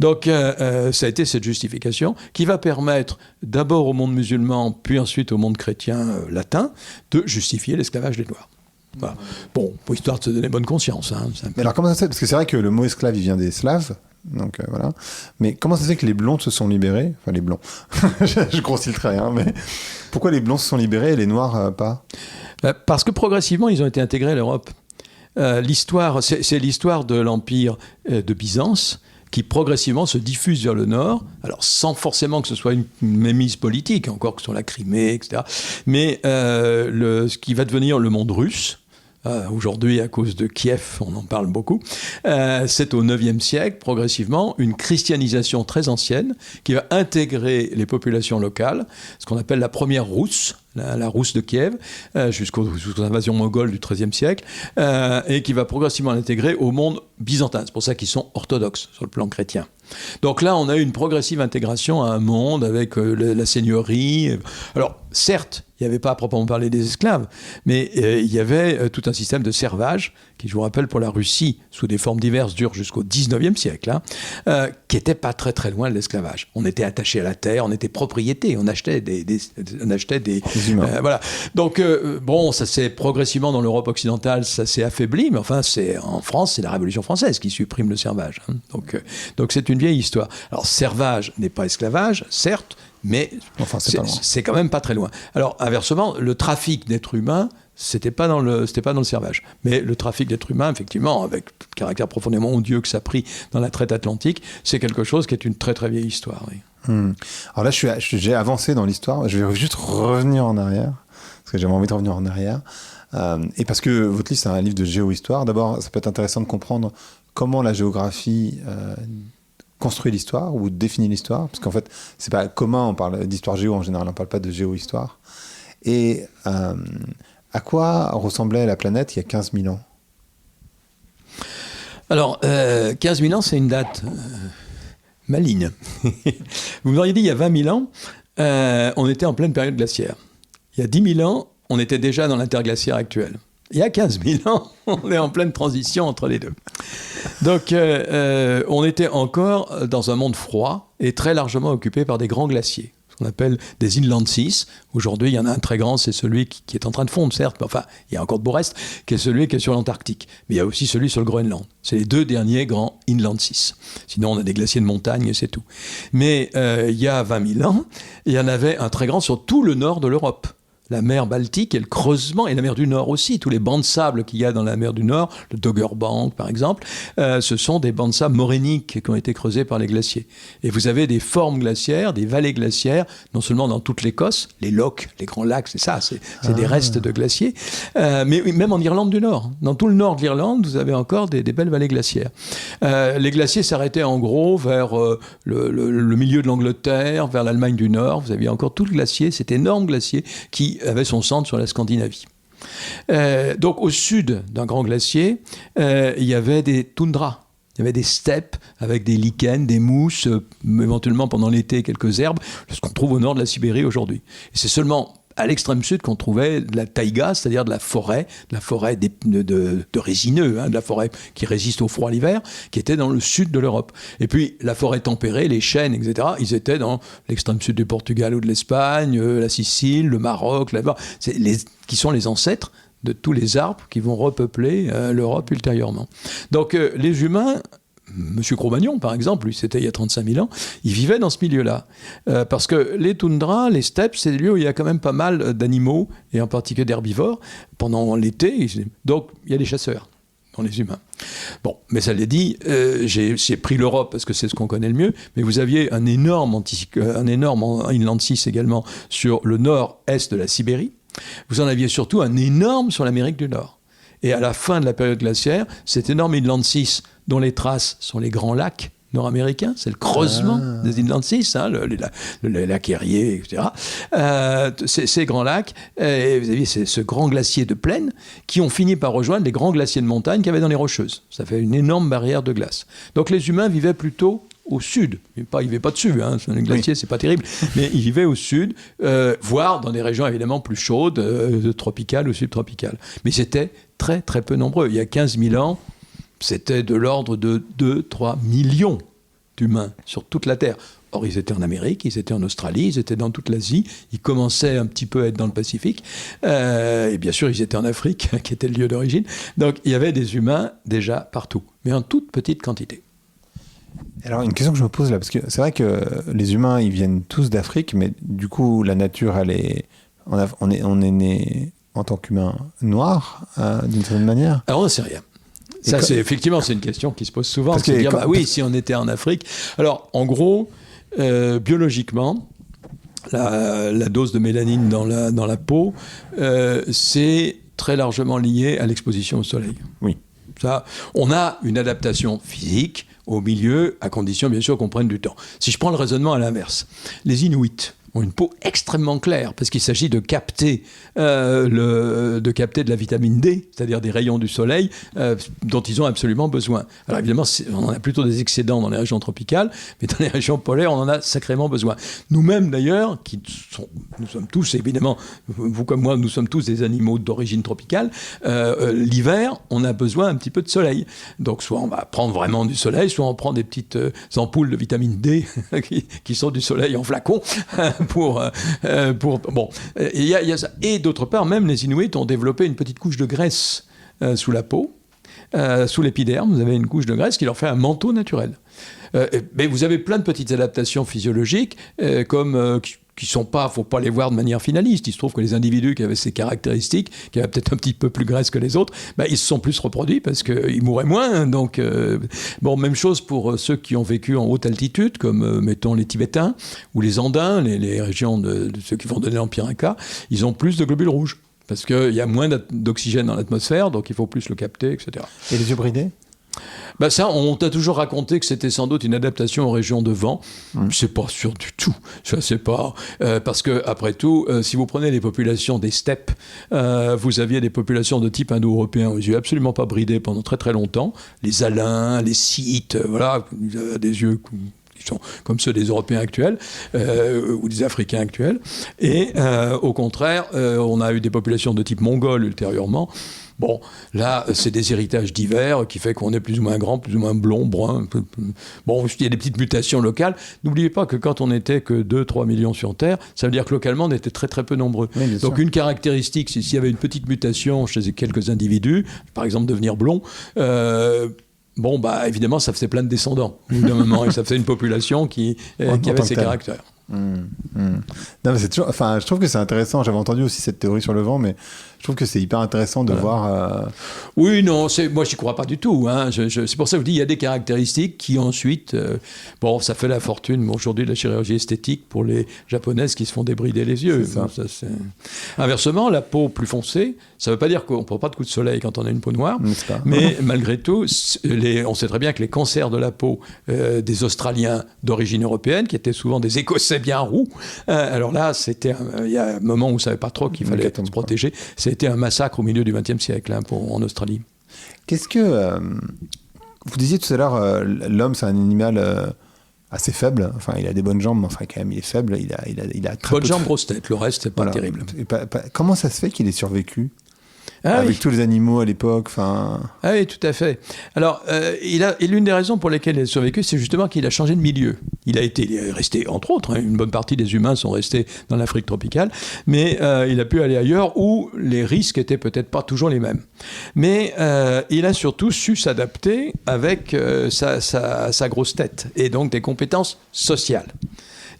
Donc ça a été cette justification qui va permettre d'abord au monde musulman, puis ensuite au monde chrétien latin, de justifier l'esclavage des Noirs. Voilà. Bon, pour histoire de se donner bonne conscience. Hein, mais alors comment ça se fait ? Parce que c'est vrai que le mot esclave, il vient des Slaves. Donc voilà. Mais comment ça se fait que les blonds se sont libérés ? Enfin les blonds. Je grossis le trait, hein, mais pourquoi les blonds se sont libérés et les noirs pas ? Parce que progressivement, ils ont été intégrés à l'Europe. C'est l'histoire de l'Empire de Byzance qui progressivement se diffuse vers le nord, alors sans forcément que ce soit une mémise politique, encore que sur la Crimée, etc., mais ce qui va devenir le monde russe. Aujourd'hui, à cause de Kiev, on en parle beaucoup. C'est au IXe siècle, progressivement, une christianisation très ancienne qui va intégrer les populations locales, ce qu'on appelle la première Rousse, la Rousse de Kiev, jusqu'aux invasions mongoles du XIIIe siècle, et qui va progressivement l'intégrer au monde byzantin. C'est pour ça qu'ils sont orthodoxes sur le plan chrétien. Donc là, on a eu une progressive intégration à un monde avec la seigneurie. Alors, certes, il n'y avait pas à proprement parler des esclaves, mais il y avait tout un système de servage qui, je vous rappelle, pour la Russie, sous des formes diverses, dure jusqu'au XIXe siècle, qui n'était pas très très loin de l'esclavage. On était attaché à la terre, on était propriété, on achetait des voilà. Donc, bon, ça s'est progressivement dans l'Europe occidentale, ça s'est affaibli, mais enfin, en France, c'est la Révolution française qui supprime le servage. Hein. Donc c'est une vieille histoire. Alors, servage n'est pas esclavage, certes, mais enfin, c'est quand même pas très loin. Alors, inversement, le trafic d'êtres humains, c'était pas dans le servage. Mais le trafic d'êtres humains, effectivement, avec le caractère profondément odieux que ça a pris dans la traite atlantique, c'est quelque chose qui est une très très vieille histoire. Oui. Alors là, j'ai avancé dans l'histoire. Je vais juste revenir en arrière, parce que j'avais envie de revenir en arrière. Et parce que votre livre, c'est un livre de géohistoire. D'abord, ça peut être intéressant de comprendre comment la géographie construit l'histoire ou définit l'histoire, parce qu'en fait, c'est pas commun, on parle d'histoire géo en général, on parle pas de géohistoire. Et à quoi ressemblait la planète il y a 15 000 ans? Alors, 15 000 ans, c'est une date maligne. Vous m'auriez dit, il y a 20 000 ans, on était en pleine période glaciaire. Il y a 10 000 ans, on était déjà dans l'interglaciaire actuel. Il y a 15 000 ans, on est en pleine transition entre les deux. Donc, on était encore dans un monde froid et très largement occupé par des grands glaciers, ce qu'on appelle des inland seas. Aujourd'hui, il y en a un très grand, c'est celui qui est en train de fondre, certes, mais enfin, il y a encore de beaux restes, qui est celui qui est sur l'Antarctique. Mais il y a aussi celui sur le Groenland. C'est les deux derniers grands inland seas. Sinon, on a des glaciers de montagne et c'est tout. Mais il y a 20 000 ans, il y en avait un très grand sur tout le nord de l'Europe. La mer Baltique et le creusement, et la mer du Nord aussi, tous les bancs de sable qu'il y a dans la mer du Nord, le Doggerbank par exemple, ce sont des bancs de sable morainiques qui ont été creusés par les glaciers. Et vous avez des formes glaciaires, des vallées glaciaires, non seulement dans toute l'Écosse, les lochs, les grands lacs, c'est ça, c'est des restes de glaciers, mais même en Irlande du Nord. Dans tout le nord de l'Irlande, vous avez encore des belles vallées glaciaires. Les glaciers s'arrêtaient en gros vers le milieu de l'Angleterre, vers l'Allemagne du Nord. Vous aviez encore tout le glacier, cet énorme glacier qui avait son centre sur la Scandinavie. Donc au sud d'un grand glacier, il y avait des toundras, il y avait des steppes avec des lichens, des mousses, éventuellement pendant l'été quelques herbes, ce qu'on trouve au nord de la Sibérie aujourd'hui. Et c'est seulement à l'extrême sud qu'on trouvait de la taïga, c'est-à-dire de la forêt de résineux, de la forêt qui résiste au froid l'hiver, qui était dans le sud de l'Europe. Et puis la forêt tempérée, les chênes, etc., ils étaient dans l'extrême sud du Portugal ou de l'Espagne, la Sicile, le Maroc, qui sont les ancêtres de tous les arbres qui vont repeupler l'Europe ultérieurement. Donc les humains... Monsieur Cro-Magnon, par exemple, lui, c'était il y a 35 000 ans, il vivait dans ce milieu-là. Parce que les toundras, les steppes, c'est des lieux où il y a quand même pas mal d'animaux, et en particulier d'herbivores, pendant l'été. Donc, il y a des chasseurs dans les humains. Bon, mais ça l'est dit, j'ai pris l'Europe parce que c'est ce qu'on connaît le mieux, mais vous aviez un énorme inland seas également sur le nord-est de la Sibérie. Vous en aviez surtout un énorme sur l'Amérique du Nord. Et à la fin de la période glaciaire, cet énorme inland seas, dont les traces sont les grands lacs nord-américains, c'est le creusement des inland seas, les lacs Erie, etc. Ces grands lacs, et vous aviez ce grand glacier de plaine qui ont fini par rejoindre les grands glaciers de montagne qu'il y avait dans les Rocheuses. Ça fait une énorme barrière de glace. Donc les humains vivaient plutôt au sud. Ils ne vivaient pas dessus, les glaciers, c'est pas terrible, mais ils vivaient au sud, voire dans des régions évidemment plus chaudes, tropicales ou subtropicales. Mais c'était très très peu nombreux. Il y a 15 000 ans, c'était de l'ordre de 2-3 millions d'humains sur toute la Terre. Or, ils étaient en Amérique, ils étaient en Australie, ils étaient dans toute l'Asie, ils commençaient un petit peu à être dans le Pacifique, et bien sûr, ils étaient en Afrique, qui était le lieu d'origine. Donc, il y avait des humains déjà partout, mais en toute petite quantité. Alors, une question que je me pose là, parce que c'est vrai que les humains, ils viennent tous d'Afrique, mais du coup, la nature, on est né en tant qu'humain noir, d'une certaine manière. Alors, on ne sait rien. Ça, effectivement, c'est une question qui se pose souvent. Se dire, oui, si on était en Afrique. Alors, en gros, biologiquement, la dose de mélanine dans la peau, c'est très largement lié à l'exposition au soleil. Oui. Ça, on a une adaptation physique au milieu, à condition, bien sûr, qu'on prenne du temps. Si je prends le raisonnement à l'inverse, les Inuits ont une peau extrêmement claire, parce qu'il s'agit de capter de la vitamine D, c'est-à-dire des rayons du soleil dont ils ont absolument besoin. Alors évidemment, on en a plutôt des excédents dans les régions tropicales, mais dans les régions polaires, on en a sacrément besoin. Nous-mêmes d'ailleurs, nous sommes tous, évidemment, vous comme moi, nous sommes tous des animaux d'origine tropicale, l'hiver, on a besoin un petit peu de soleil. Donc soit on va prendre vraiment du soleil, soit on prend des petites ampoules de vitamine D qui sont du soleil en flacon, bon, il y a ça. Et d'autre part, même les Inuits ont développé une petite couche de graisse sous la peau, sous l'épiderme. Vous avez une couche de graisse qui leur fait un manteau naturel. Mais vous avez plein de petites adaptations physiologiques, comme qui sont pas, faut pas les voir de manière finaliste. Il se trouve que les individus qui avaient ces caractéristiques, qui avaient peut-être un petit peu plus graisse que les autres, ils se sont plus reproduits parce qu'ils mouraient moins. Donc, même chose pour ceux qui ont vécu en haute altitude, comme, mettons, les Tibétains ou les Andins, les régions de ceux qui vont donner l'Empire Inca, ils ont plus de globules rouges. Parce qu'il y a moins d'oxygène dans l'atmosphère, donc il faut plus le capter, etc. Et les yeux bridés ? Ben ça, on t'a toujours raconté que c'était sans doute une adaptation aux régions de vent. C'est pas sûr du tout. Ça, c'est pas parce que après tout, si vous prenez les populations des steppes, vous aviez des populations de type indo-européen aux yeux absolument pas bridés pendant très très longtemps. Les Alains, les Scythes, voilà, des yeux qui sont comme ceux des Européens actuels ou des Africains actuels. Et au contraire, on a eu des populations de type mongol ultérieurement. Bon, là, c'est des héritages divers qui fait qu'on est plus ou moins grand, plus ou moins blond, brun. Bon, il y a des petites mutations locales. N'oubliez pas que quand on n'était que 2-3 millions sur Terre, ça veut dire que localement, on était très très peu nombreux. Oui, donc une caractéristique, s'il y avait une petite mutation chez quelques individus, par exemple devenir blond, bon, bah évidemment, ça faisait plein de descendants, d'un moment, et ça faisait une population qui avait ces caractères. Non, mais c'est toujours, enfin, je trouve que c'est intéressant. J'avais entendu aussi cette théorie sur le vent, mais je trouve que c'est hyper intéressant de voir. Oui, non, moi j'y crois pas du tout. Hein. C'est pour ça que je vous dis, il y a des caractéristiques qui ensuite, bon, ça fait la fortune aujourd'hui de la chirurgie esthétique pour les japonaises qui se font débrider les yeux. C'est ça. Ça, inversement, la peau plus foncée, ça veut pas dire qu'on prend pas de coups de soleil quand on a une peau noire, mais malgré tout, on sait très bien que les cancers de la peau des Australiens d'origine européenne, qui étaient souvent des Écossais bien roux, alors là, il y a un moment où on savait pas trop qu'il fallait se protéger. C'était un massacre au milieu du XXe siècle en Australie. Qu'est-ce que vous disiez tout à l'heure, l'homme c'est un animal assez faible. Enfin, il a des bonnes jambes, mais enfin quand même il est faible. Il a très bonnes jambes, grosse tête. Le reste c'est pas terrible. Et comment ça se fait qu'il ait survécu avec tous les animaux à l'époque, Ah oui, tout à fait. Alors, et l'une des raisons pour lesquelles il a survécu, c'est justement qu'il a changé de milieu. Il est resté, entre autres, une bonne partie des humains sont restés dans l'Afrique tropicale, mais il a pu aller ailleurs où les risques étaient peut-être pas toujours les mêmes. Mais il a surtout su s'adapter avec sa grosse tête, et donc des compétences sociales.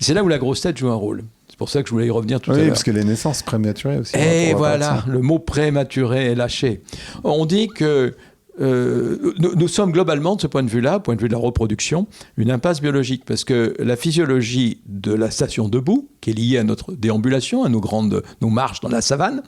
Et c'est là où la grosse tête joue un rôle. C'est pour ça que je voulais y revenir tout à l'heure. Oui, parce que les naissances prématurées aussi. Et voilà, le mot prématuré est lâché. On dit que nous sommes globalement, de ce point de vue-là, point de vue de la reproduction, une impasse biologique, parce que la physiologie de la station debout, qui est liée à notre déambulation, à nos marches dans la savane,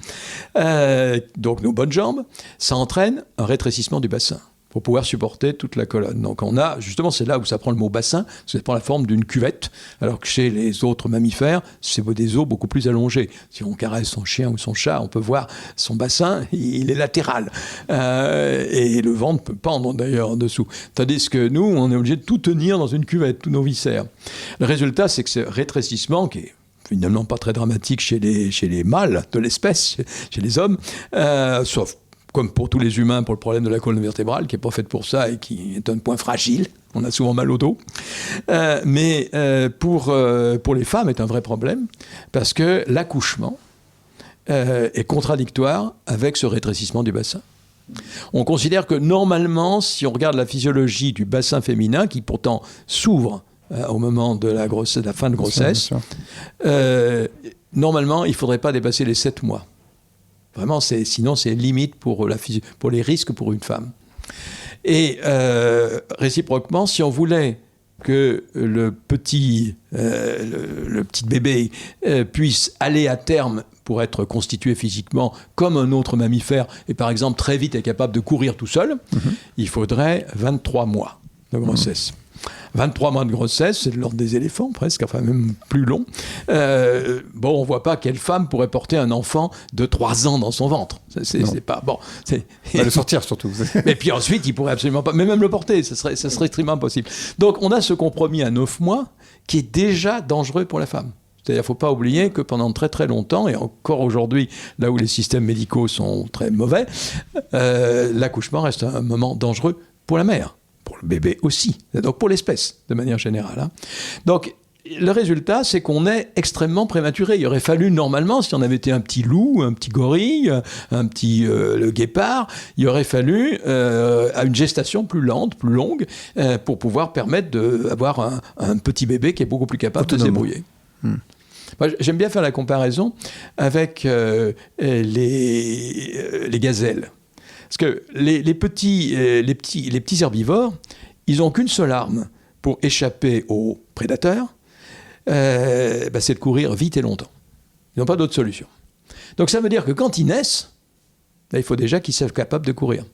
donc nos bonnes jambes, ça entraîne un rétrécissement du bassin pour pouvoir supporter toute la colonne. Donc on a, justement, c'est là où ça prend le mot bassin, ça prend la forme d'une cuvette, alors que chez les autres mammifères, c'est des os beaucoup plus allongés. Si on caresse son chien ou son chat, on peut voir son bassin, il est latéral. Et le ventre peut pendre d'ailleurs en dessous. Tandis que nous, on est obligé de tout tenir dans une cuvette, tous nos viscères. Le résultat, c'est que ce rétrécissement, qui est finalement pas très dramatique chez les mâles de l'espèce, chez les hommes, sauf comme pour tous les humains, pour le problème de la colonne vertébrale, qui n'est pas faite pour ça et qui est un point fragile. On a souvent mal au dos. Mais pour les femmes, c'est un vrai problème, parce que l'accouchement est contradictoire avec ce rétrécissement du bassin. On considère que normalement, si on regarde la physiologie du bassin féminin, qui pourtant s'ouvre au moment de la fin de grossesse, normalement, il ne faudrait pas dépasser les 7 mois. Vraiment, sinon, c'est limite pour les risques pour une femme. Et réciproquement, si on voulait que le petit bébé puisse aller à terme pour être constitué physiquement comme un autre mammifère, et par exemple très vite être capable de courir tout seul, il faudrait 23 mois de grossesse. 23 mois de grossesse, c'est de l'ordre des éléphants presque, enfin même plus long. On ne voit pas quelle femme pourrait porter un enfant de 3 ans dans son ventre. C'est pas bon. Le sortir surtout. Et puis ensuite, il pourrait absolument pas, mais même le porter, ce serait extrêmement impossible. Donc on a ce compromis à 9 mois qui est déjà dangereux pour la femme. C'est-à-dire qu'il ne faut pas oublier que pendant très très longtemps, et encore aujourd'hui, là où les systèmes médicaux sont très mauvais, l'accouchement reste un moment dangereux pour la mère. Pour le bébé aussi, donc pour l'espèce de manière générale. Hein. Donc le résultat, c'est qu'on est extrêmement prématuré. Il aurait fallu normalement, si on avait été un petit loup, un petit gorille, un petit le guépard, il aurait fallu à une gestation plus lente, plus longue, pour pouvoir permettre d'avoir un petit bébé qui est beaucoup plus capable de se débrouiller. Moi, j'aime bien faire la comparaison avec les gazelles. Parce que les petits herbivores, ils n'ont qu'une seule arme pour échapper aux prédateurs, c'est de courir vite et longtemps. Ils n'ont pas d'autre solution. Donc ça veut dire que quand ils naissent, il faut déjà qu'ils soient capables de courir.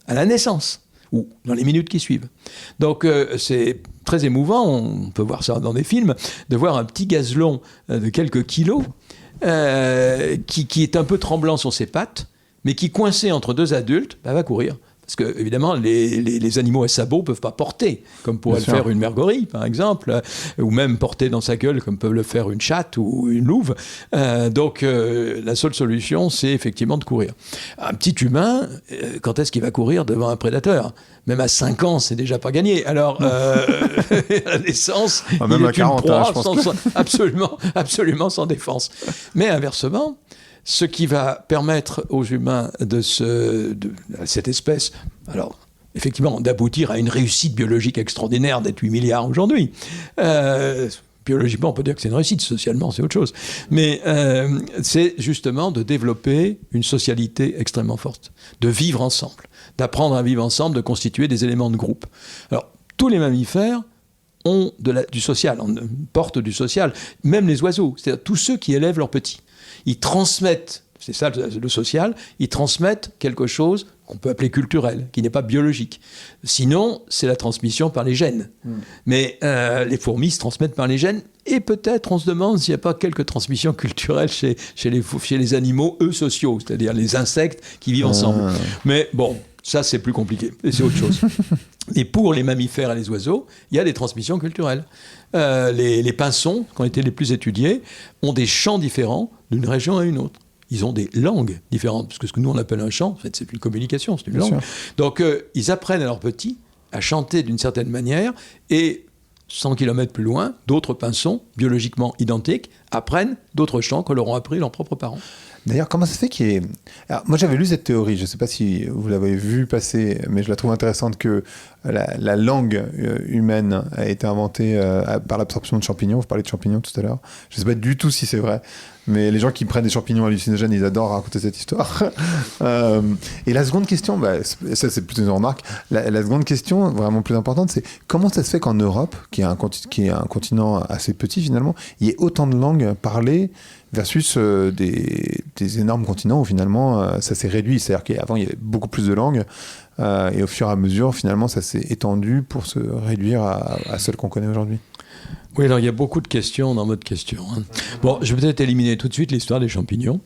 À la naissance. ou dans les minutes qui suivent. Donc c'est très émouvant, on peut voir ça dans des films, de voir un petit gazlon de quelques kilos qui est un peu tremblant sur ses pattes, mais qui, coincé entre deux adultes, va courir. Parce que, évidemment, les animaux à sabots ne peuvent pas porter, comme pourrait le faire une mère gorille, par exemple, ou même porter dans sa gueule, comme peuvent le faire une chatte ou une louve. Donc, la seule solution, c'est effectivement de courir. Un petit humain, quand est-ce qu'il va courir devant un prédateur ? Même à 5 ans, c'est déjà pas gagné. Alors, à la naissance, même à 40 ans, je pense absolument sans défense. Mais inversement, ce qui va permettre aux humains à cette espèce, alors effectivement, d'aboutir à une réussite biologique extraordinaire d'être 8 milliards aujourd'hui. Biologiquement, on peut dire que c'est une réussite, socialement, c'est autre chose. Mais c'est justement de développer une socialité extrêmement forte, de vivre ensemble, d'apprendre à vivre ensemble, de constituer des éléments de groupe. Alors, tous les mammifères ont du social, portent du social, même les oiseaux, c'est-à-dire tous ceux qui élèvent leurs petits. Ils transmettent, c'est ça le social, ils transmettent quelque chose qu'on peut appeler culturel, qui n'est pas biologique. Sinon, c'est la transmission par les gènes. Mais les fourmis se transmettent par les gènes, et peut-être on se demande s'il n'y a pas quelques transmissions culturelles chez les animaux, eux, sociaux, c'est-à-dire les insectes qui vivent ensemble. Mais bon, ça c'est plus compliqué, et c'est autre chose. Et pour les mammifères et les oiseaux, il y a des transmissions culturelles. Les pinsons, qui ont été les plus étudiés, ont des chants différents d'une région à une autre. Ils ont des langues différentes, parce que ce que nous on appelle un chant, en fait, c'est une communication, c'est une langue. Donc ils apprennent à leurs petits à chanter d'une certaine manière, et 100 km plus loin, d'autres pinsons, biologiquement identiques, apprennent d'autres chants que leur ont appris leurs propres parents. D'ailleurs, comment ça se fait qu'il y ait... Alors, moi, j'avais lu cette théorie, je ne sais pas si vous l'avez vue passer, mais je la trouve intéressante, que la langue humaine a été inventée par l'absorption de champignons. Vous parlez de champignons tout à l'heure. Je ne sais pas du tout si c'est vrai, mais les gens qui prennent des champignons hallucinogènes, ils adorent raconter cette histoire. Et la seconde question, ça c'est plutôt une remarque, la seconde question, vraiment plus importante, c'est comment ça se fait qu'en Europe, qui est un continent assez petit finalement, il y ait autant de langues parlées versus des énormes continents où finalement ça s'est réduit. C'est-à-dire qu'avant il y avait beaucoup plus de langues et au fur et à mesure finalement ça s'est étendu pour se réduire à celles qu'on connaît aujourd'hui. Oui, alors il y a beaucoup de questions dans votre question. Bon, je vais peut-être éliminer tout de suite l'histoire des champignons.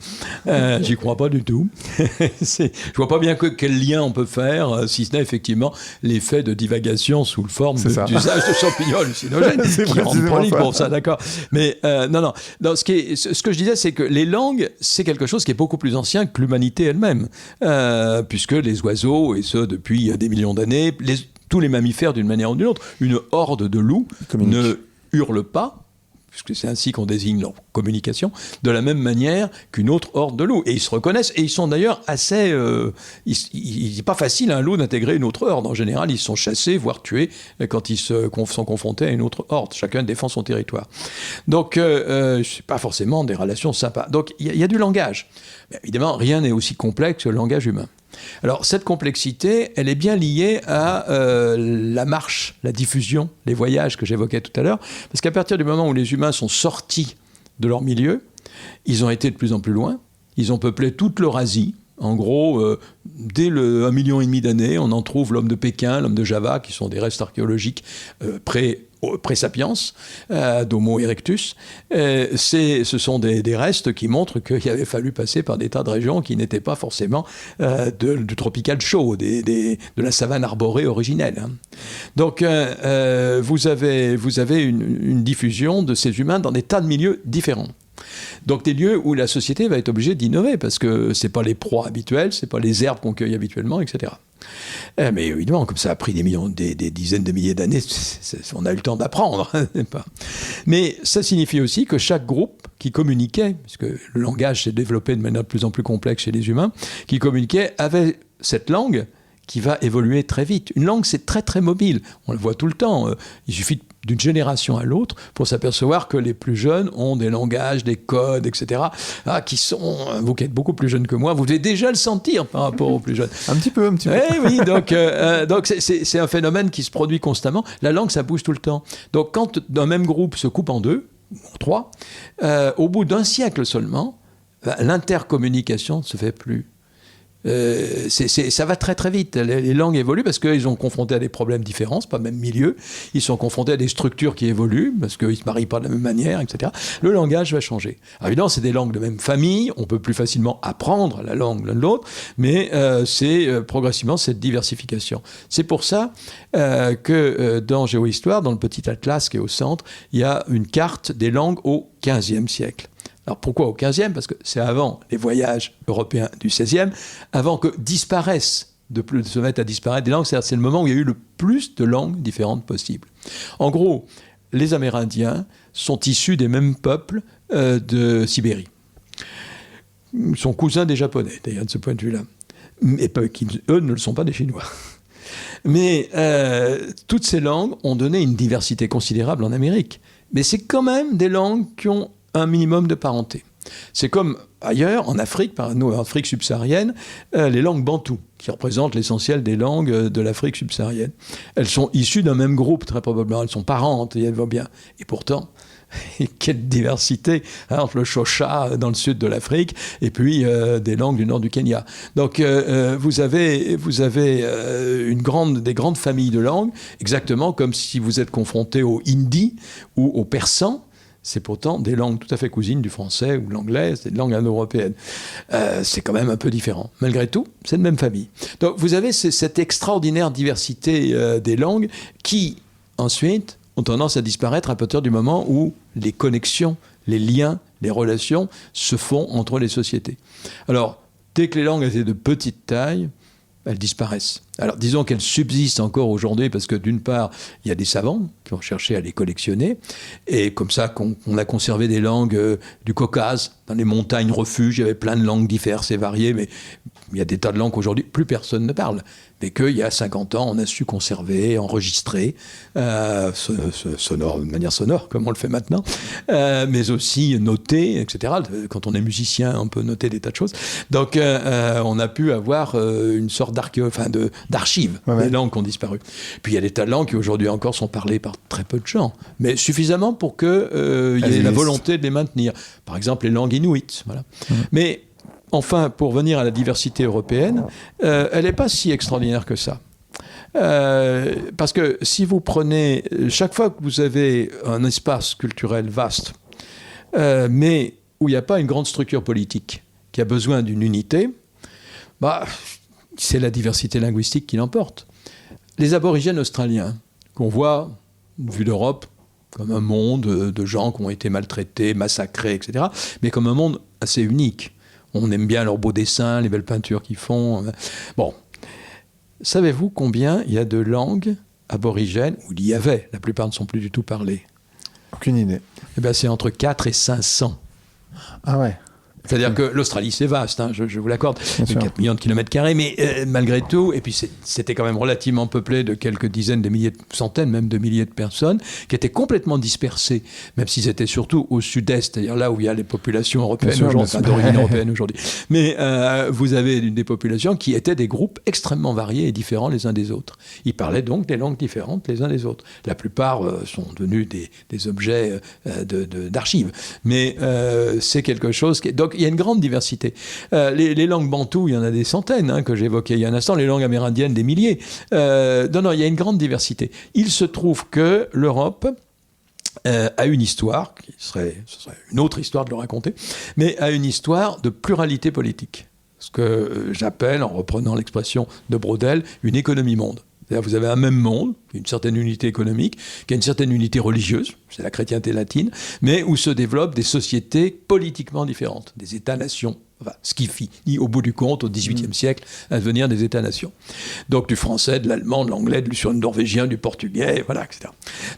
J'y crois pas du tout. Je vois pas bien quel lien on peut faire, si ce n'est effectivement l'effet de divagation sous forme d'usage de champignons hallucinogènes qui rendent prolique pour ça, d'accord. Mais non, ce que je disais, c'est que les langues, c'est quelque chose qui est beaucoup plus ancien que l'humanité elle-même, puisque les oiseaux, et ce depuis des millions d'années, tous les mammifères d'une manière ou d'une autre, une horde de loups ne hurlent pas, puisque c'est ainsi qu'on désigne leur communication, de la même manière qu'une autre horde de loups. Et ils se reconnaissent, et ils sont d'ailleurs assez... il n'est pas facile à un loup d'intégrer une autre horde. En général, ils sont chassés, voire tués, quand ils sont confrontés à une autre horde. Chacun défend son territoire. Donc, c'est pas forcément des relations sympas. Donc, il y a du langage. Mais évidemment, rien n'est aussi complexe que le langage humain. Alors, cette complexité, elle est bien liée à la marche, la diffusion, les voyages que j'évoquais tout à l'heure, parce qu'à partir du moment où les humains sont sortis de leur milieu, ils ont été de plus en plus loin, ils ont peuplé toute l'Eurasie. En gros, dès 1,5 million d'années, on en trouve l'homme de Pékin, l'homme de Java, qui sont des restes archéologiques pré-sapiens, d'Homo erectus. Ce sont des restes qui montrent qu'il avait fallu passer par des tas de régions qui n'étaient pas forcément du tropical chaud, de la savane arborée originelle. Donc, vous avez une diffusion de ces humains dans des tas de milieux différents. Donc des lieux où la société va être obligée d'innover, parce que ce n'est pas les proies habituelles, ce n'est pas les herbes qu'on cueille habituellement, etc. Mais évidemment, comme ça a pris des dizaines de milliers d'années, on a eu le temps d'apprendre. Mais ça signifie aussi que chaque groupe qui communiquait, puisque le langage s'est développé de manière de plus en plus complexe chez les humains, qui communiquait avait cette langue qui va évoluer très vite. Une langue, c'est très très mobile. On le voit tout le temps. Il suffit d'une génération à l'autre pour s'apercevoir que les plus jeunes ont des langages, des codes, etc. qui sont... Vous qui êtes beaucoup plus jeunes que moi, vous devez déjà le sentir par rapport aux plus jeunes. Un petit peu. Oui, donc c'est un phénomène qui se produit constamment. La langue, ça bouge tout le temps. Donc quand un même groupe se coupe en deux, en trois, au bout d'un siècle seulement, l'intercommunication ne se fait plus. Ça va très très vite. Les langues évoluent parce qu'ils sont confrontés à des problèmes différents, c'est pas le même milieu. Ils sont confrontés à des structures qui évoluent parce qu'ils se marient pas de la même manière, etc. Le langage va changer. Alors évidemment, c'est des langues de même famille. On peut plus facilement apprendre la langue l'un de l'autre, mais c'est progressivement cette diversification. C'est pour ça que dans Géohistoire, dans le petit atlas qui est au centre, il y a une carte des langues au XVe siècle. Alors pourquoi au XVe ? Parce que c'est avant les voyages européens du XVIe, avant que disparaissent, de se mettre à disparaître des langues, c'est le moment où il y a eu le plus de langues différentes possibles. En gros, les Amérindiens sont issus des mêmes peuples de Sibérie. Ils sont cousins des Japonais, d'ailleurs, de ce point de vue-là. Et eux ne le sont pas des Chinois. Mais toutes ces langues ont donné une diversité considérable en Amérique. Mais c'est quand même des langues qui ont un minimum de parenté. C'est comme ailleurs, en Afrique, en Afrique subsaharienne, les langues bantoues, qui représentent l'essentiel des langues de l'Afrique subsaharienne. Elles sont issues d'un même groupe, très probablement. Elles sont parentes, et elles vont bien. Et pourtant, quelle diversité entre le Xhosa dans le sud de l'Afrique et puis des langues du nord du Kenya. Donc vous avez des grandes familles de langues, exactement comme si vous êtes confronté au hindi ou au persan. C'est pourtant des langues tout à fait cousines du français ou de l'anglais, c'est des langues indo-européennes. C'est quand même un peu différent. Malgré tout, c'est de même famille. Donc vous avez cette extraordinaire diversité des langues qui, ensuite, ont tendance à disparaître à partir du moment où les connexions, les liens, les relations se font entre les sociétés. Alors, dès que les langues étaient de petite taille, elles disparaissent. Alors, disons qu'elles subsistent encore aujourd'hui parce que, d'une part, il y a des savants qui ont cherché à les collectionner, et comme ça qu'on a conservé des langues du Caucase, dans les montagnes refuges, il y avait plein de langues diverses et variées, mais il y a des tas de langues qu'aujourd'hui, plus personne ne parle. Mais qu'il y a 50 ans, on a su conserver, enregistrer, de manière sonore, comme on le fait maintenant, mais aussi noter, etc. Quand on est musicien, on peut noter des tas de choses. Donc, on a pu avoir une sorte d'archives des langues qui ont disparu. Puis, il y a des tas de langues qui, aujourd'hui encore, sont parlées par très peu de gens, mais suffisamment pour qu'il y ait la volonté de les maintenir. Par exemple, les langues inuites. Voilà. Mais enfin, pour venir à la diversité européenne, elle n'est pas si extraordinaire que ça. Parce que si vous prenez, chaque fois que vous avez un espace culturel vaste, mais où il n'y a pas une grande structure politique, qui a besoin d'une unité, c'est la diversité linguistique qui l'emporte. Les aborigènes australiens, qu'on voit, vu d'Europe, comme un monde de gens qui ont été maltraités, massacrés, etc., mais comme un monde assez unique. On aime bien leurs beaux dessins, les belles peintures qu'ils font. Bon. Savez-vous combien il y a de langues aborigènes, où il y avait, la plupart ne sont plus du tout parlées? Aucune idée. Eh bien, c'est entre 4 et 500. Ah ouais. C'est-à-dire que l'Australie, c'est vaste, hein, je vous l'accorde, 4 millions de kilomètres carrés, mais malgré tout, et puis c'était quand même relativement peuplé de quelques dizaines de milliers, centaines même de milliers de personnes, qui étaient complètement dispersées, même s'ils étaient surtout au sud-est, c'est-à-dire là où il y a les populations européennes aujourd'hui, d'origine européenne aujourd'hui. Mais vous avez des populations qui étaient des groupes extrêmement variés et différents les uns des autres. Ils parlaient donc des langues différentes les uns des autres. La plupart sont devenus des objets d'archives, mais c'est quelque chose qui... Donc, il y a une grande diversité. Les langues bantoues, il y en a des centaines, que j'évoquais il y a un instant, les langues amérindiennes, des milliers. Non, il y a une grande diversité. Il se trouve que l'Europe a une histoire, ce serait une autre histoire de le raconter, mais a une histoire de pluralité politique. Ce que j'appelle, en reprenant l'expression de Braudel, une économie monde. C'est-à-dire vous avez un même monde, une certaine unité économique, qui a une certaine unité religieuse, c'est la chrétienté latine, mais où se développent des sociétés politiquement différentes, des États-nations, ce qui finit au bout du compte, au XVIIIe siècle, à devenir des États-nations. Donc du français, de l'allemand, de l'anglais, du norvégien, du portugais, voilà, etc.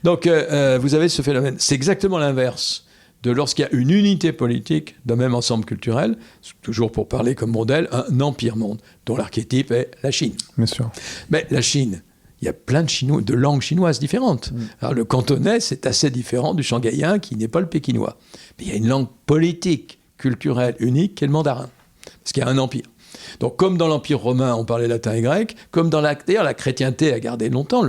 Donc vous avez ce phénomène. C'est exactement l'inverse de lorsqu'il y a une unité politique d'un même ensemble culturel, toujours pour parler comme modèle, un empire-monde, dont l'archétype est la Chine. Bien sûr. Mais la Chine, il y a plein de langues chinoises différentes. Alors, le cantonais, c'est assez différent du shanghaïen, qui n'est pas le pékinois. Mais il y a une langue politique, culturelle, unique, qui est le mandarin, parce qu'il y a un empire. Donc, comme dans l'Empire romain, on parlait latin et grec, comme dans d'ailleurs, la chrétienté a gardé longtemps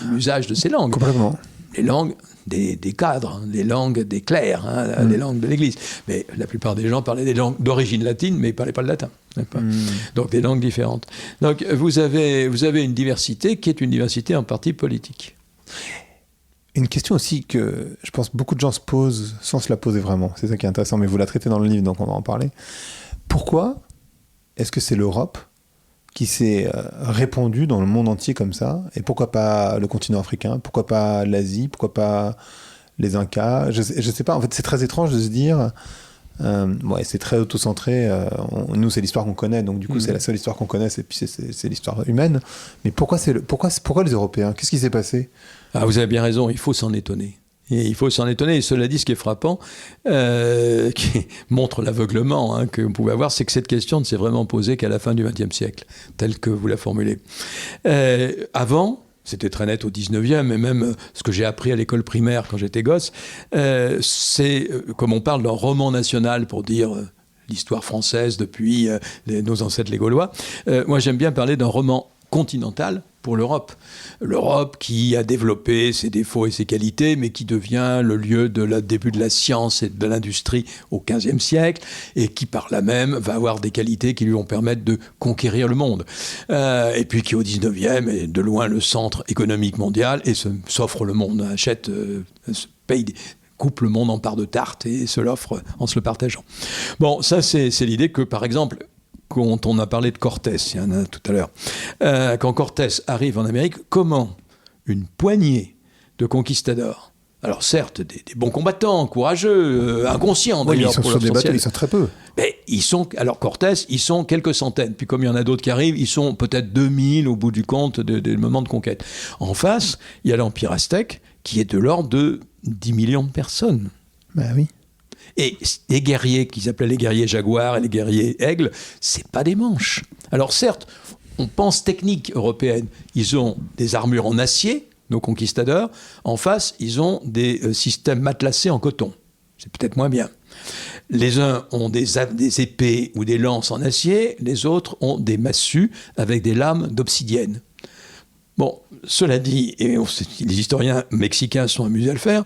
l'usage de ces langues. Complètement. Les langues des cadres, hein, des langues des clercs, hein, des langues de l'Église. Mais la plupart des gens parlaient des langues d'origine latine, mais ils ne parlaient pas le latin. Donc des langues différentes. Donc vous avez une diversité qui est une diversité en partie politique. Une question aussi que je pense beaucoup de gens se posent sans se la poser vraiment. C'est ça qui est intéressant, mais vous la traitez dans le livre, donc on va en parler. Pourquoi est-ce que c'est l'Europe qui s'est répandue dans le monde entier comme ça? Et pourquoi pas le continent africain? Pourquoi pas l'Asie? Pourquoi pas les Incas? Je sais pas, en fait c'est très étrange de se dire... ouais, c'est très auto-centré. Nous, c'est l'histoire qu'on connaît, donc du coup, c'est la seule histoire qu'on connaisse, et puis c'est l'histoire humaine. Mais pourquoi les Européens? Qu'est-ce qui s'est passé? Ah, vous avez bien raison, il faut s'en étonner. Et il faut s'en étonner. Et cela dit, ce qui est frappant, qui montre l'aveuglement hein, que vous pouvez avoir, c'est que cette question ne s'est vraiment posée qu'à la fin du XXe siècle, telle que vous la formulez. Avant, c'était très net au 19e, et même ce que j'ai appris à l'école primaire quand j'étais gosse, c'est, comme on parle d'un roman national pour dire l'histoire française depuis nos ancêtres les Gaulois, moi j'aime bien parler d'un roman continental pour l'Europe. L'Europe qui a développé ses défauts et ses qualités, mais qui devient le lieu de début de la science et de l'industrie au XVe siècle, et qui par là même va avoir des qualités qui lui vont permettre de conquérir le monde. Et puis qui au XIXe est de loin le centre économique mondial, et s'offre le monde, achète, paye coupe le monde en parts de tarte et se l'offre en se le partageant. Bon, ça c'est l'idée que par exemple, quand on a parlé de Cortés, il y en a tout à l'heure, quand Cortés arrive en Amérique, comment une poignée de conquistadors, alors certes des bons combattants, courageux, inconscients d'ailleurs, ils sont pour sur des bateaux, essentiel, ils sont très peu. Mais alors Cortés, ils sont quelques centaines, puis comme il y en a d'autres qui arrivent, ils sont peut-être 2000 au bout du compte des moments de conquête. En face, il y a l'Empire aztèque qui est de l'ordre de 10 millions de personnes. Ben oui. Et les guerriers, qu'ils appelaient les guerriers jaguars et les guerriers aigles, c'est pas des manches. Alors certes, on pense technique européenne. Ils ont des armures en acier, nos conquistadors. En face, ils ont des systèmes matelassés en coton. C'est peut-être moins bien. Les uns ont des épées ou des lances en acier, les autres ont des massues avec des lames d'obsidienne. Bon, cela dit, et les historiens mexicains sont amusés à le faire,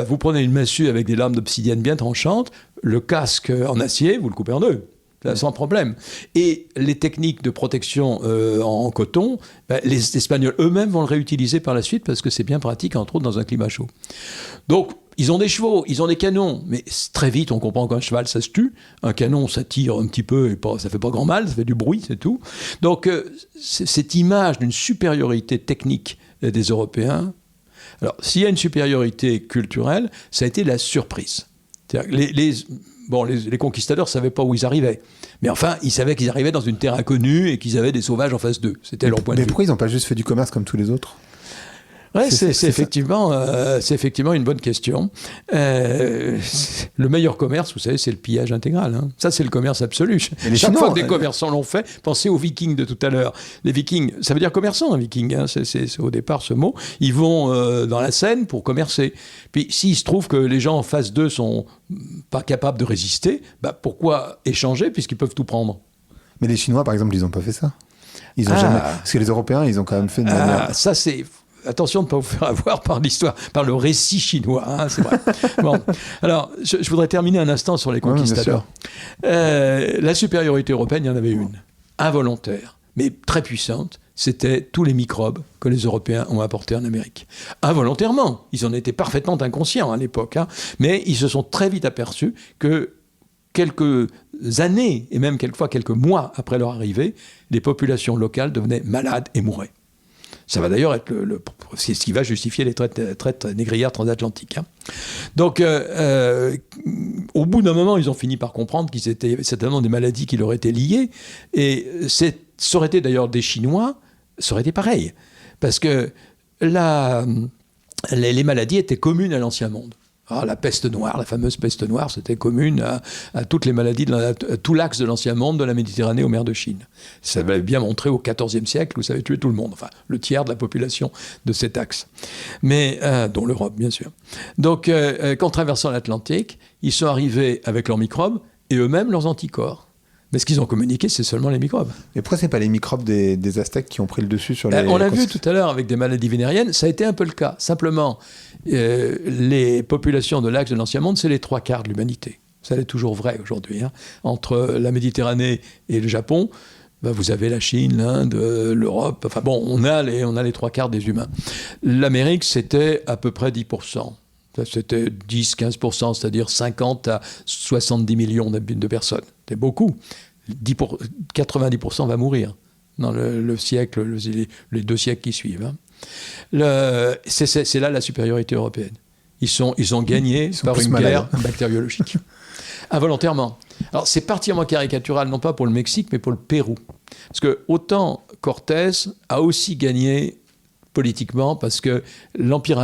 vous prenez une massue avec des lames d'obsidienne bien tranchantes, le casque en acier, vous le coupez en deux, sans problème. Et les techniques de protection en coton, les Espagnols eux-mêmes vont le réutiliser par la suite parce que c'est bien pratique, entre autres dans un climat chaud. Donc, ils ont des chevaux, ils ont des canons, mais très vite, on comprend qu'un cheval, ça se tue. Un canon, ça tire un petit peu, et ça fait pas grand mal, ça fait du bruit, c'est tout. Donc, cette image d'une supériorité technique des Européens, alors, s'il y a une supériorité culturelle, ça a été la surprise. Les conquistadors ne savaient pas où ils arrivaient. Mais enfin, ils savaient qu'ils arrivaient dans une terre inconnue et qu'ils avaient des sauvages en face d'eux. C'était leur point de vue. Mais pourquoi ils n'ont pas juste fait du commerce comme tous les autres ? Ouais, c'est effectivement une bonne question. Le meilleur commerce, vous savez, c'est le pillage intégral. Hein. Ça, c'est le commerce absolu. Chaque fois que des commerçants l'ont fait, pensez aux Vikings de tout à l'heure. Les Vikings, ça veut dire commerçant, un Viking. Hein. C'est au départ ce mot. Ils vont dans la Seine pour commercer. Puis, s'il se trouve que les gens en face d'eux sont pas capables de résister, pourquoi échanger puisqu'ils peuvent tout prendre ? Mais les Chinois, par exemple, ils n'ont pas fait ça. Ils ont jamais. Parce que les Européens, ils ont quand même fait de manière. Ça, c'est. Attention de ne pas vous faire avoir par l'histoire, par le récit chinois, hein, c'est vrai. Bon, alors, je voudrais terminer un instant sur les conquistadors. La supériorité européenne, il y en avait une, involontaire, mais très puissante. C'était tous les microbes que les Européens ont apportés en Amérique. Involontairement, ils en étaient parfaitement inconscients à l'époque, hein, mais ils se sont très vite aperçus que quelques années, et même quelquefois quelques mois après leur arrivée, les populations locales devenaient malades et mouraient. Ça va d'ailleurs être c'est ce qui va justifier les traites négrières transatlantiques. Hein. Donc, au bout d'un moment, ils ont fini par comprendre qu'ils étaient certainement des maladies qui leur étaient liées. Et ça aurait été d'ailleurs des Chinois, ça aurait été pareil. Parce que les maladies étaient communes à l'Ancien Monde. Alors, la peste noire, la fameuse peste noire, c'était commune à toutes les maladies, à tout l'axe de l'Ancien Monde, de la Méditerranée aux mers de Chine. Ça l'avait bien montré au XIVe siècle où ça avait tué tout le monde, enfin le tiers de la population de cet axe, mais dont l'Europe bien sûr. Donc, qu'en traversant l'Atlantique, ils sont arrivés avec leurs microbes et eux-mêmes leurs anticorps. Mais ce qu'ils ont communiqué, c'est seulement les microbes. Et pourquoi ce n'est pas les microbes des Aztèques qui ont pris le dessus sur les... On l'a vu tout à l'heure avec des maladies vénériennes, ça a été un peu le cas. Simplement, les populations de l'axe de l'Ancien Monde, c'est les 3/4 de l'humanité. Ça est toujours vrai aujourd'hui. Hein. Entre la Méditerranée et le Japon, vous avez la Chine, l'Inde, l'Europe. Enfin bon, on a les 3/4 des humains. L'Amérique, c'était à peu près 10%. C'était 10-15%, c'est-à-dire 50 à 70 millions de personnes. C'est beaucoup. 90% va mourir dans le siècle, les 2 siècles qui suivent. Hein. C'est là la supériorité européenne. Ils ont gagné par une guerre bactériologique. Involontairement. Alors, c'est particulièrement caricatural, non pas pour le Mexique, mais pour le Pérou. Parce que autant Cortés a aussi gagné politiquement, parce que l'empire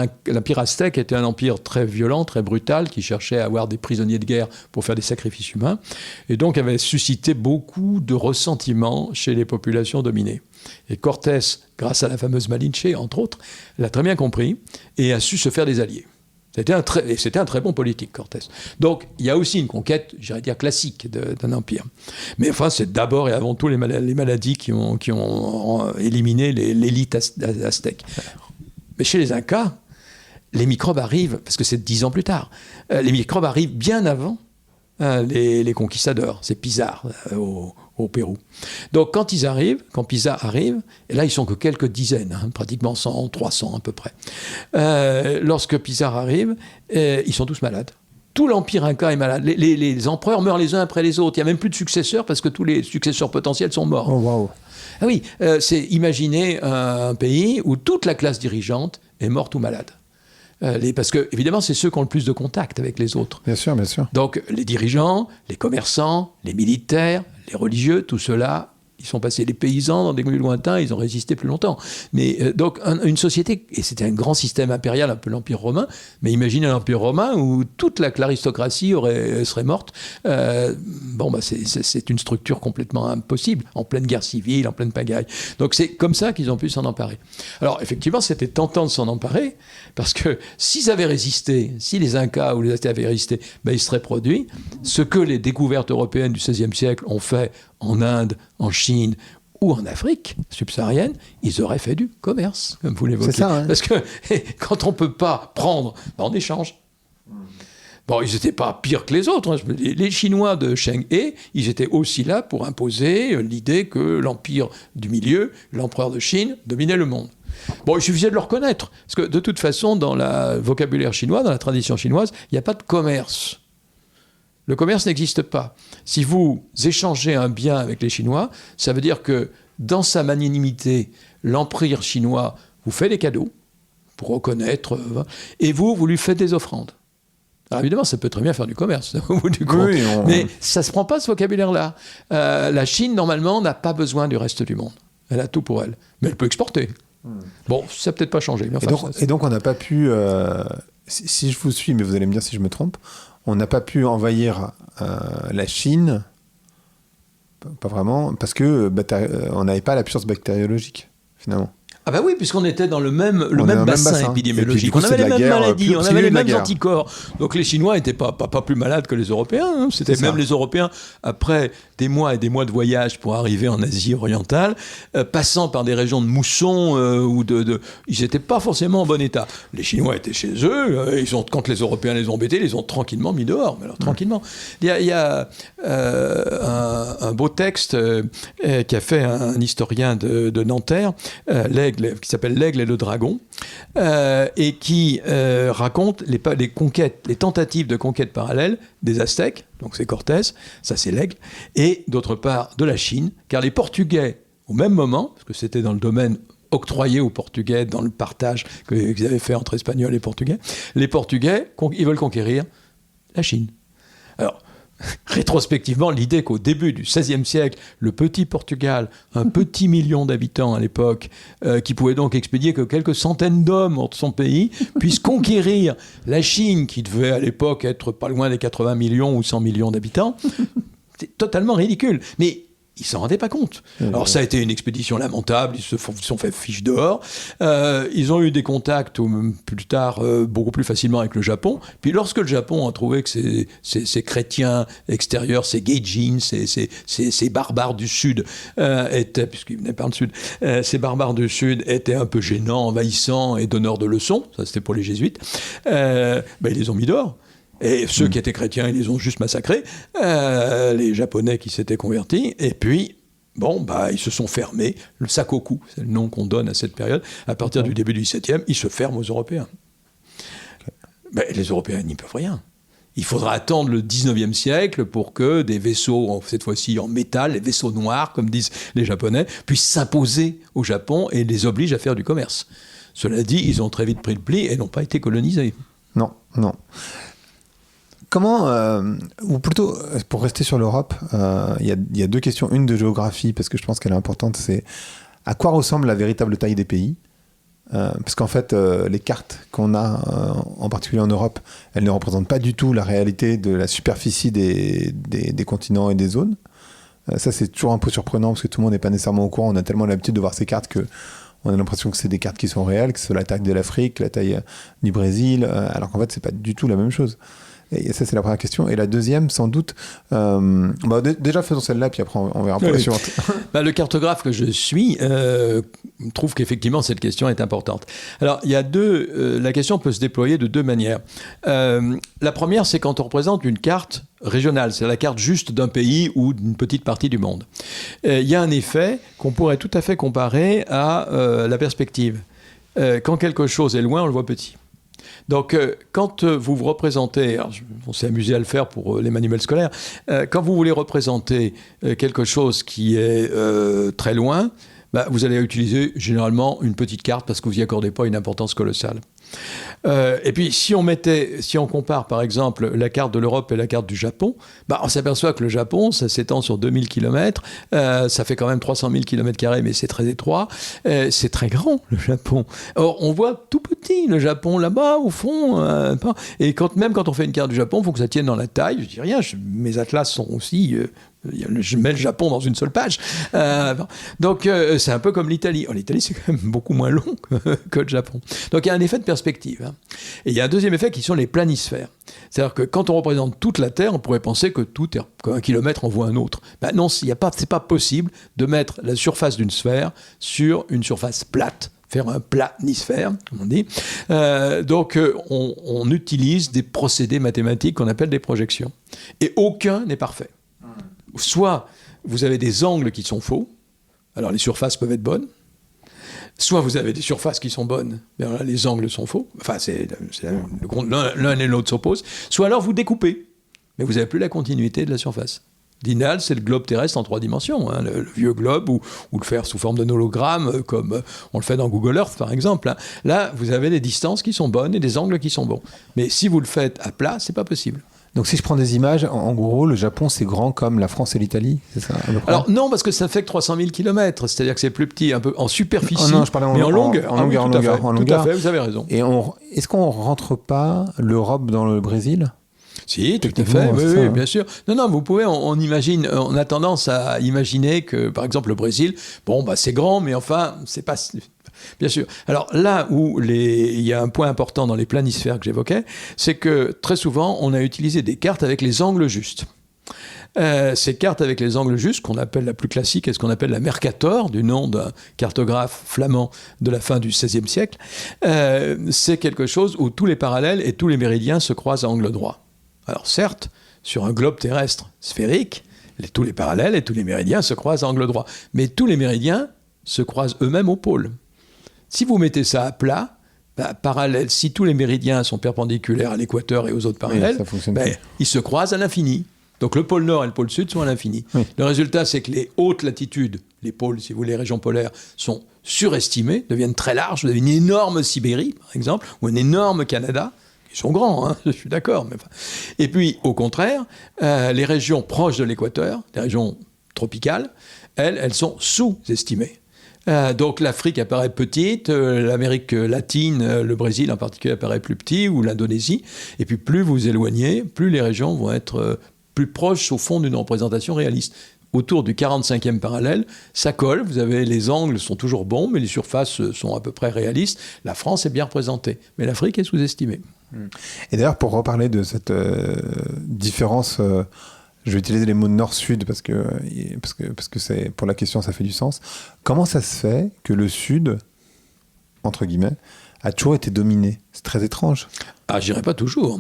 aztèque était un empire très violent, très brutal, qui cherchait à avoir des prisonniers de guerre pour faire des sacrifices humains, et donc avait suscité beaucoup de ressentiment chez les populations dominées. Et Cortés, grâce à la fameuse Malinche, entre autres, l'a très bien compris, et a su se faire des alliés. C'était un très bon politique, Cortés. Donc, il y a aussi une conquête, j'irais dire, classique d'un empire. Mais enfin, c'est d'abord et avant tout les maladies qui ont éliminé l'élite aztèque. Mais chez les Incas, les microbes arrivent, parce que c'est 10 ans plus tard, les microbes arrivent bien avant les conquistadors. C'est Pizarre au Pérou. Donc quand Pizarre arrive, et là ils sont que quelques dizaines, hein, pratiquement 100, 300 à peu près. Lorsque Pizarre arrive, ils sont tous malades. Tout l'empire inca est malade. Les empereurs meurent les uns après les autres. Il n'y a même plus de successeurs parce que tous les successeurs potentiels sont morts. Oh, wow. Ah oui, c'est imaginer un pays où toute la classe dirigeante est morte ou malade. Parce que, évidemment, c'est ceux qui ont le plus de contact avec les autres. Bien sûr, bien sûr. Donc, les dirigeants, les commerçants, les militaires, les religieux, tout cela, ils sont passés. Les paysans, dans des milieux lointains, ils ont résisté plus longtemps. Mais donc, une société, et c'était un grand système impérial, un peu l'Empire romain, mais imaginez l'Empire romain où toute l'aristocratie serait morte. C'est une structure complètement impossible, en pleine guerre civile, en pleine pagaille. Donc, c'est comme ça qu'ils ont pu s'en emparer. Alors, effectivement, c'était tentant de s'en emparer, parce que s'ils avaient résisté, si les Incas ou les Aztèques avaient résisté, ils seraient produits. Ce que les découvertes européennes du XVIe siècle ont fait en Inde, en Chine ou en Afrique subsaharienne, ils auraient fait du commerce, comme vous l'évoquez. C'est ça, hein. Parce que quand on ne peut pas prendre, on échange. Bon, ils n'étaient pas pires que les autres. Hein. Les Chinois de Cheng He, ils étaient aussi là pour imposer l'idée que l'empire du milieu, l'empereur de Chine, dominait le monde. Bon, il suffisait de le reconnaître. Parce que de toute façon, dans le vocabulaire chinois, dans la tradition chinoise, il n'y a pas de commerce. Le commerce n'existe pas. Si vous échangez un bien avec les Chinois, ça veut dire que dans sa magnanimité, l'empire chinois vous fait des cadeaux pour reconnaître, et vous lui faites des offrandes. Alors évidemment, ça peut très bien faire du commerce, au bout du compte. Mais ça ne se prend pas ce vocabulaire-là. La Chine, normalement, n'a pas besoin du reste du monde. Elle a tout pour elle. Mais elle peut exporter. Bon, ça n'a peut-être pas changé. Mais enfin, et donc, on n'a pas pu... si je vous suis, mais vous allez me dire si je me trompe, on n'a pas pu envahir la Chine, pas vraiment, parce que on n'avait pas la puissance bactériologique, finalement. Ah bah oui, puisqu'on était dans le même bassin épidémiologique. Coup, on avait les mêmes maladies, on avait les mêmes guerre. anticorps. Donc les Chinois n'étaient pas plus malades que les Européens. Hein. C'était même les Européens, après des mois et des mois de voyage pour arriver en Asie orientale, passant par des régions de mousson, ils n'étaient pas forcément en bon état. Les Chinois étaient chez eux, quand les Européens les ont embêtés, ils les ont tranquillement mis dehors. Mais alors, tranquillement. Il y a un beau texte qu'a fait un historien de Nanterre, qui s'appelle L'Aigle et le Dragon, et qui raconte les conquêtes, les tentatives de conquête parallèle des Aztèques, donc c'est Cortés, ça c'est l'Aigle, et d'autre part de la Chine, car les Portugais, au même moment, parce que c'était dans le domaine octroyé aux Portugais dans le partage qu'ils avaient fait entre Espagnols et Portugais, les Portugais, ils veulent conquérir la Chine. Alors, rétrospectivement, l'idée qu'au début du XVIe siècle, le petit Portugal, un petit million d'habitants à l'époque, qui pouvait donc expédier que quelques centaines d'hommes hors de son pays, puisse conquérir la Chine, qui devait à l'époque être pas loin des 80 millions ou 100 millions d'habitants, c'est totalement ridicule. Mais ils s'en rendaient pas compte. Alors ça a été une expédition lamentable, ils se sont fait fiche dehors. Ils ont eu des contacts plus tard beaucoup plus facilement avec le Japon. Puis lorsque le Japon a trouvé que ces chrétiens extérieurs, ces Gaijin, ces barbares du Sud étaient, puisqu'ils venaient par le Sud, ces barbares du Sud étaient un peu gênants, envahissants et donneurs de leçons, ça c'était pour les jésuites, ils les ont mis dehors. Et ceux qui étaient chrétiens, ils les ont juste massacrés, les Japonais qui s'étaient convertis, et puis, ils se sont fermés. Le Sakoku, c'est le nom qu'on donne à cette période. À partir du début du XVIIe, ils se ferment aux Européens. Les Européens n'y peuvent rien. Il faudra attendre le XIXe siècle pour que des vaisseaux, cette fois-ci en métal, les vaisseaux noirs, comme disent les Japonais, puissent s'imposer au Japon et les obligent à faire du commerce. Cela dit, ils ont très vite pris le pli et n'ont pas été colonisés. Non. Comment, ou plutôt, pour rester sur l'Europe, il y a deux questions. Une de géographie, parce que je pense qu'elle est importante, c'est à quoi ressemble la véritable taille des pays ? Parce qu'en fait, les cartes qu'on a, en particulier en Europe, elles ne représentent pas du tout la réalité de la superficie des continents et des zones. Ça, c'est toujours un peu surprenant, parce que tout le monde n'est pas nécessairement au courant. On a tellement l'habitude de voir ces cartes qu'on a l'impression que c'est des cartes qui sont réelles, que c'est la taille de l'Afrique, la taille du Brésil, alors qu'en fait, c'est pas du tout la même chose. Et ça, c'est la première question. Et la deuxième, sans doute... déjà, faisons celle-là, puis après, on verra pour la suivante. Le cartographe que je suis trouve qu'effectivement, cette question est importante. Alors, il y a la question peut se déployer de deux manières. La première, c'est quand on représente une carte régionale, c'est la carte juste d'un pays ou d'une petite partie du monde. Il y a un effet qu'on pourrait tout à fait comparer à la perspective. Quand quelque chose est loin, on le voit petit. Donc, quand vous vous représentez, on s'est amusé à le faire pour les manuels scolaires, quand vous voulez représenter quelque chose qui est très loin, vous allez utiliser généralement une petite carte parce que vous n'y accordez pas une importance colossale. Et puis, si on compare par exemple la carte de l'Europe et la carte du Japon, on s'aperçoit que le Japon, ça s'étend sur 2000 km, ça fait quand même 300 000 km², mais c'est très étroit, c'est très grand le Japon. Or, on voit tout petit le Japon là-bas au fond, et même quand on fait une carte du Japon, il faut que ça tienne dans la taille. Je dis rien, mes atlas sont aussi... je mets le Japon dans une seule page. Donc, c'est un peu comme l'Italie. L'Italie, c'est quand même beaucoup moins long que le Japon. Donc, il y a un effet de perspective. Et il y a un deuxième effet qui sont les planisphères. C'est-à-dire que quand on représente toute la Terre, on pourrait penser que tout est qu'un kilomètre en voit un autre. Non, c'est pas possible de mettre la surface d'une sphère sur une surface plate. Faire un planisphère, comme on dit. Donc, on utilise des procédés mathématiques qu'on appelle des projections. Et aucun n'est parfait. Soit vous avez des angles qui sont faux, alors les surfaces peuvent être bonnes, soit vous avez des surfaces qui sont bonnes, mais alors là, les angles sont faux, enfin l'un et l'autre s'opposent, soit alors vous découpez, mais vous n'avez plus la continuité de la surface. L'idéal, c'est le globe terrestre en 3 dimensions, le vieux globe, ou le faire sous forme d'un hologramme, comme on le fait dans Google Earth, par exemple. Là, vous avez des distances qui sont bonnes et des angles qui sont bons. Mais si vous le faites à plat, c'est pas possible. Donc si je prends des images, en gros, le Japon, c'est grand comme la France et l'Italie, c'est ça ? Alors non, parce que ça fait que 300 000 km, c'est-à-dire que c'est plus petit, un peu en superficie, je parlais mais en longueur. En longueur. Tout à fait, vous avez raison. Et est-ce qu'on ne rentre pas l'Europe dans le Brésil ? Si, tout à fait, oui, bien sûr. Non, vous pouvez, on a tendance à imaginer que, par exemple, le Brésil, c'est grand, mais enfin, c'est pas... Bien sûr. Alors là où il y a un point important dans les planisphères que j'évoquais, c'est que très souvent, on a utilisé des cartes avec les angles justes. Ces cartes avec les angles justes, qu'on appelle la plus classique, est ce qu'on appelle la Mercator, du nom d'un cartographe flamand de la fin du XVIe siècle, c'est quelque chose où tous les parallèles et tous les méridiens se croisent à angle droit. Alors certes, sur un globe terrestre sphérique, tous les parallèles et tous les méridiens se croisent à angle droit, mais tous les méridiens se croisent eux-mêmes au pôle. Si vous mettez ça à plat, parallèle, si tous les méridiens sont perpendiculaires à l'équateur et aux autres parallèles, ils se croisent à l'infini. Donc le pôle Nord et le pôle Sud sont à l'infini. Oui. Le résultat, c'est que les hautes latitudes, les pôles, si vous voulez, les régions polaires, sont surestimées, deviennent très larges. Vous avez une énorme Sibérie, par exemple, ou un énorme Canada. Ils sont grands, je suis d'accord. Et puis, au contraire, les régions proches de l'équateur, les régions tropicales, elles sont sous-estimées. Donc l'Afrique apparaît petite, l'Amérique latine, le Brésil en particulier apparaît plus petit, ou l'Indonésie. Et puis plus vous éloignez, plus les régions vont être plus proches au fond d'une représentation réaliste. autour du 45e parallèle, ça colle, vous avez les angles sont toujours bons, mais les surfaces sont à peu près réalistes. La France est bien représentée, mais l'Afrique est sous-estimée. Et d'ailleurs, pour reparler de cette différence, je vais utiliser les mots nord-sud parce que c'est, pour la question, ça fait du sens. Comment ça se fait que le sud, entre guillemets, a toujours été dominé? C'est très étrange. Ah, je dirais pas toujours.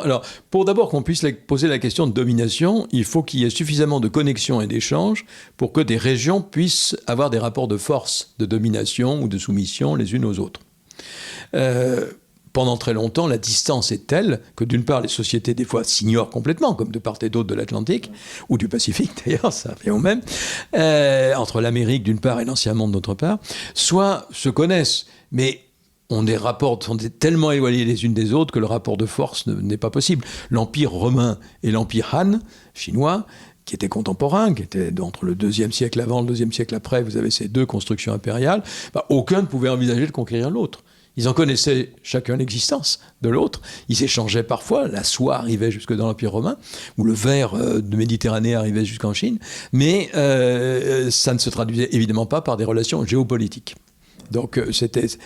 Alors, pour d'abord qu'on puisse poser la question de domination, il faut qu'il y ait suffisamment de connexions et d'échanges pour que des régions puissent avoir des rapports de force, de domination ou de soumission les unes aux autres. Pendant très longtemps, la distance est telle que d'une part, les sociétés des fois s'ignorent complètement, comme de part et d'autre de l'Atlantique, ou du Pacifique d'ailleurs, ça revient au même, entre l'Amérique d'une part et l'Ancien Monde d'autre part, soit se connaissent, mais ont des rapports sont tellement éloignés les unes des autres que le rapport de force n'est pas possible. L'Empire romain et l'Empire Han, chinois, qui étaient contemporains, qui étaient entre le IIe siècle avant, le IIe siècle après, vous avez ces deux constructions impériales, aucun ne pouvait envisager de conquérir l'autre. Ils en connaissaient chacun l'existence de l'autre. Ils échangeaient parfois. La soie arrivait jusque dans l'Empire romain, ou le verre de Méditerranée arrivait jusqu'en Chine. Mais ça ne se traduisait évidemment pas par des relations géopolitiques. Donc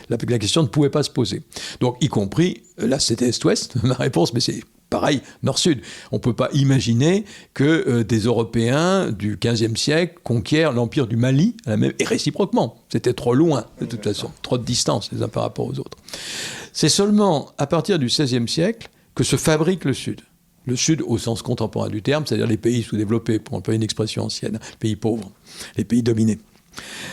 la question ne pouvait pas se poser. Donc y compris, là c'était Est-Ouest, ma réponse, mais c'est pareil, Nord-Sud. On ne peut pas imaginer que des Européens du XVe siècle conquièrent l'empire du Mali, et réciproquement. C'était trop loin, de toute façon. Trop de distance les uns par rapport aux autres. C'est seulement à partir du XVIe siècle que se fabrique le Sud. Le Sud au sens contemporain du terme, c'est-à-dire les pays sous-développés, pour employer une expression ancienne, les pays pauvres, les pays dominés.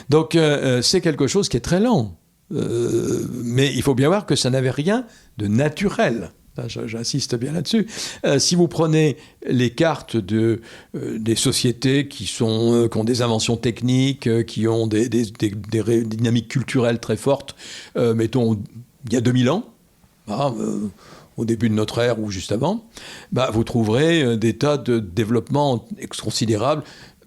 Donc c'est quelque chose qui est très lent. Mais il faut bien voir que ça n'avait rien de naturel. J'insiste bien là-dessus. Si vous prenez les cartes des sociétés qui ont des inventions techniques, qui ont des dynamiques culturelles très fortes, mettons il y a 2000 ans, au début de notre ère ou juste avant, vous trouverez des tas de développements considérables,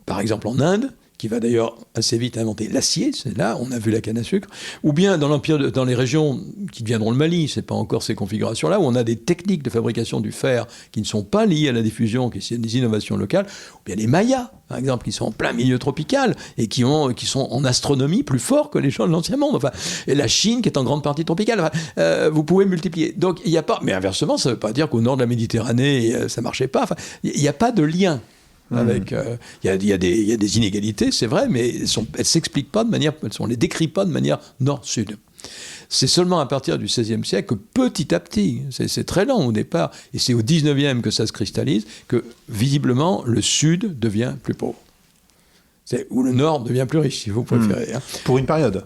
par exemple en Inde, qui va d'ailleurs assez vite inventer l'acier, c'est là, on a vu la canne à sucre, ou bien dans les régions qui deviendront le Mali, c'est pas encore ces configurations-là, où on a des techniques de fabrication du fer qui ne sont pas liées à la diffusion, qui sont des innovations locales, ou bien les Mayas, par exemple, qui sont en plein milieu tropical, et qui sont en astronomie plus forts que les gens de l'Ancien Monde, et la Chine qui est en grande partie tropicale, vous pouvez multiplier. Donc il n'y a pas, mais inversement, ça ne veut pas dire qu'au nord de la Méditerranée, ça ne marchait pas, il n'y a pas de lien. Il y a des inégalités, c'est vrai, mais elles ne s'expliquent pas de manière, on ne les décrit pas de manière nord-sud. C'est seulement à partir du XVIe siècle que petit à petit, c'est très lent au départ, et c'est au XIXe que ça se cristallise, que visiblement le Sud devient plus pauvre. Ou le Nord devient plus riche, si vous préférez. Pour une période.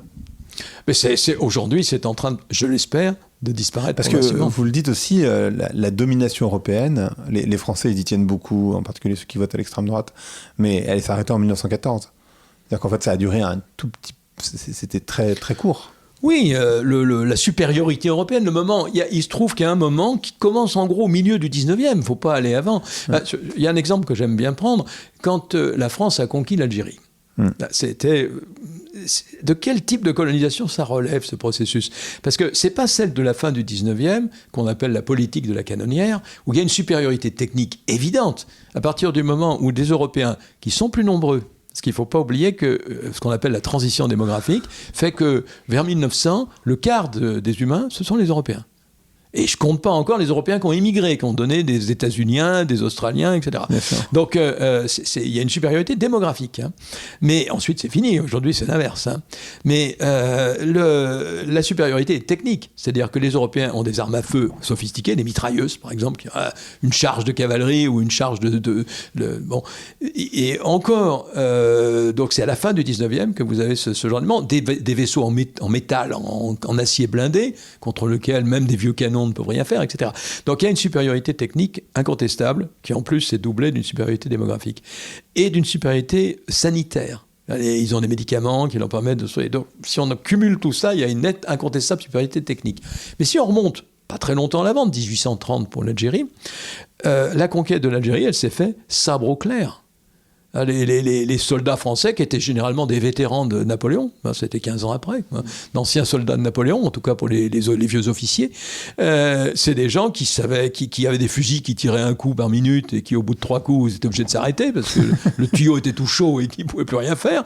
Mais aujourd'hui, c'est en train, je l'espère, de disparaître. Parce que vous le dites aussi, la domination européenne, les Français ils y tiennent beaucoup, en particulier ceux qui votent à l'extrême droite, mais elle s'est arrêtée en 1914. C'est-à-dire qu'en fait ça a duré un tout petit... C'était très, très court. Oui, la supériorité européenne, le moment, il se trouve qu'il y a un moment qui commence en gros au milieu du 19e, il ne faut pas aller avant. Il y a un exemple que j'aime bien prendre, quand la France a conquis l'Algérie. C'était... De quel type de colonisation ça relève, ce processus? Parce que ce n'est pas celle de la fin du 19e, qu'on appelle la politique de la canonnière, où il y a une supériorité technique évidente, à partir du moment où des Européens, qui sont plus nombreux, parce qu'il ne faut pas oublier que ce qu'on appelle la transition démographique, fait que vers 1900, le quart des humains, ce sont les Européens. Et je ne compte pas encore les Européens qui ont immigré, qui ont donné des États-Uniens, des Australiens, etc. Donc, il y a une supériorité démographique. Mais ensuite, c'est fini. Aujourd'hui, c'est l'inverse. Mais la supériorité est technique. C'est-à-dire que les Européens ont des armes à feu sophistiquées, des mitrailleuses, par exemple, qui ont une charge de cavalerie ou une charge bon. Et encore, donc c'est à la fin du 19e que vous avez ce genre de des vaisseaux en métal, en acier blindé, contre lequel même des vieux canons ne peuvent rien faire, etc. Donc il y a une supériorité technique incontestable, qui en plus est doublée d'une supériorité démographique, et d'une supériorité sanitaire. Ils ont des médicaments qui leur permettent de soigner. Donc si on cumule tout ça, il y a une nette incontestable supériorité technique. Mais si on remonte pas très longtemps à l'avant, 1830 pour l'Algérie, la conquête de l'Algérie, elle s'est faite sabre au clair. Les soldats français qui étaient généralement des vétérans de Napoléon, c'était 15 ans après, d'anciens soldats de Napoléon, en tout cas pour les vieux officiers, c'est des gens qui savaient, qui avaient des fusils qui tiraient un coup par minute et qui au bout de 3 coups ils étaient obligés de s'arrêter parce que le tuyau était tout chaud et qu'ils ne pouvaient plus rien faire.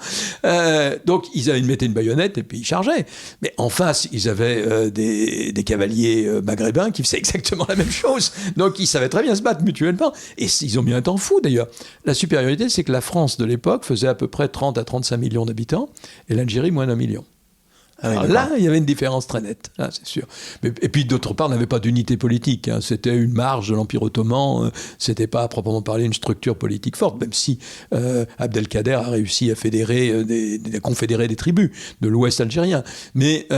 Donc ils mettaient une baïonnette et puis ils chargeaient. Mais en face, ils avaient des cavaliers maghrébins qui faisaient exactement la même chose. Donc ils savaient très bien se battre mutuellement. Et ils ont mis un temps fou d'ailleurs. La supériorité, c'est que la France de l'époque faisait à peu près 30 à 35 millions d'habitants et l'Algérie moins d'1 million. Alors là, il y avait une différence très nette, là, c'est sûr. Et puis, d'autre part, on n'avait pas d'unité politique. C'était une marge de l'Empire ottoman. C'était pas, à proprement parler, une structure politique forte, même si Abdelkader a réussi à fédérer, confédérer des tribus de l'Ouest algérien. Mais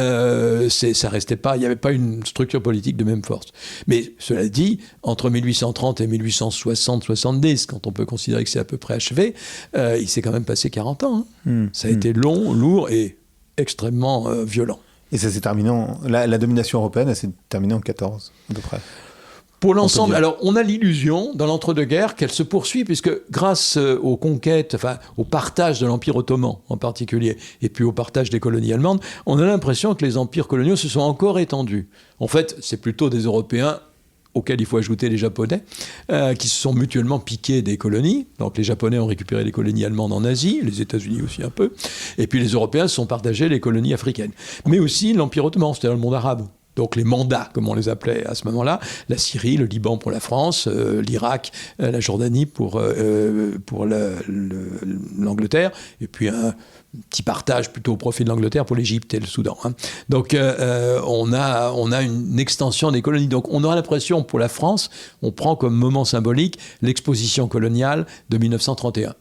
ça restait pas, il n'y avait pas une structure politique de même force. Mais cela dit, entre 1830 et 1860-70, quand on peut considérer que c'est à peu près achevé, il s'est quand même passé 40 ans. Ça a été long, lourd et extrêmement violent. Et ça s'est terminé la domination européenne, elle s'est terminée en 14, à peu près. Pour l'ensemble, alors on a l'illusion dans l'entre-deux-guerres qu'elle se poursuit, puisque grâce aux conquêtes, enfin au partage de l'Empire ottoman en particulier, et puis au partage des colonies allemandes, on a l'impression que les empires coloniaux se sont encore étendus. En fait, c'est plutôt des Européens, auxquels il faut ajouter les Japonais, qui se sont mutuellement piqués des colonies. Donc les Japonais ont récupéré les colonies allemandes en Asie, les États-Unis aussi un peu, et puis les Européens se sont partagés les colonies africaines. Mais aussi l'Empire ottoman, c'est-à-dire le monde arabe. Donc les mandats, comme on les appelait à ce moment-là, la Syrie, le Liban pour la France, l'Irak, la Jordanie pour l'Angleterre, et puis un petit partage plutôt au profit de l'Angleterre pour l'Égypte et le Soudan. Donc on a une extension des colonies. Donc on aura l'impression, pour la France, on prend comme moment symbolique l'exposition coloniale de 1931,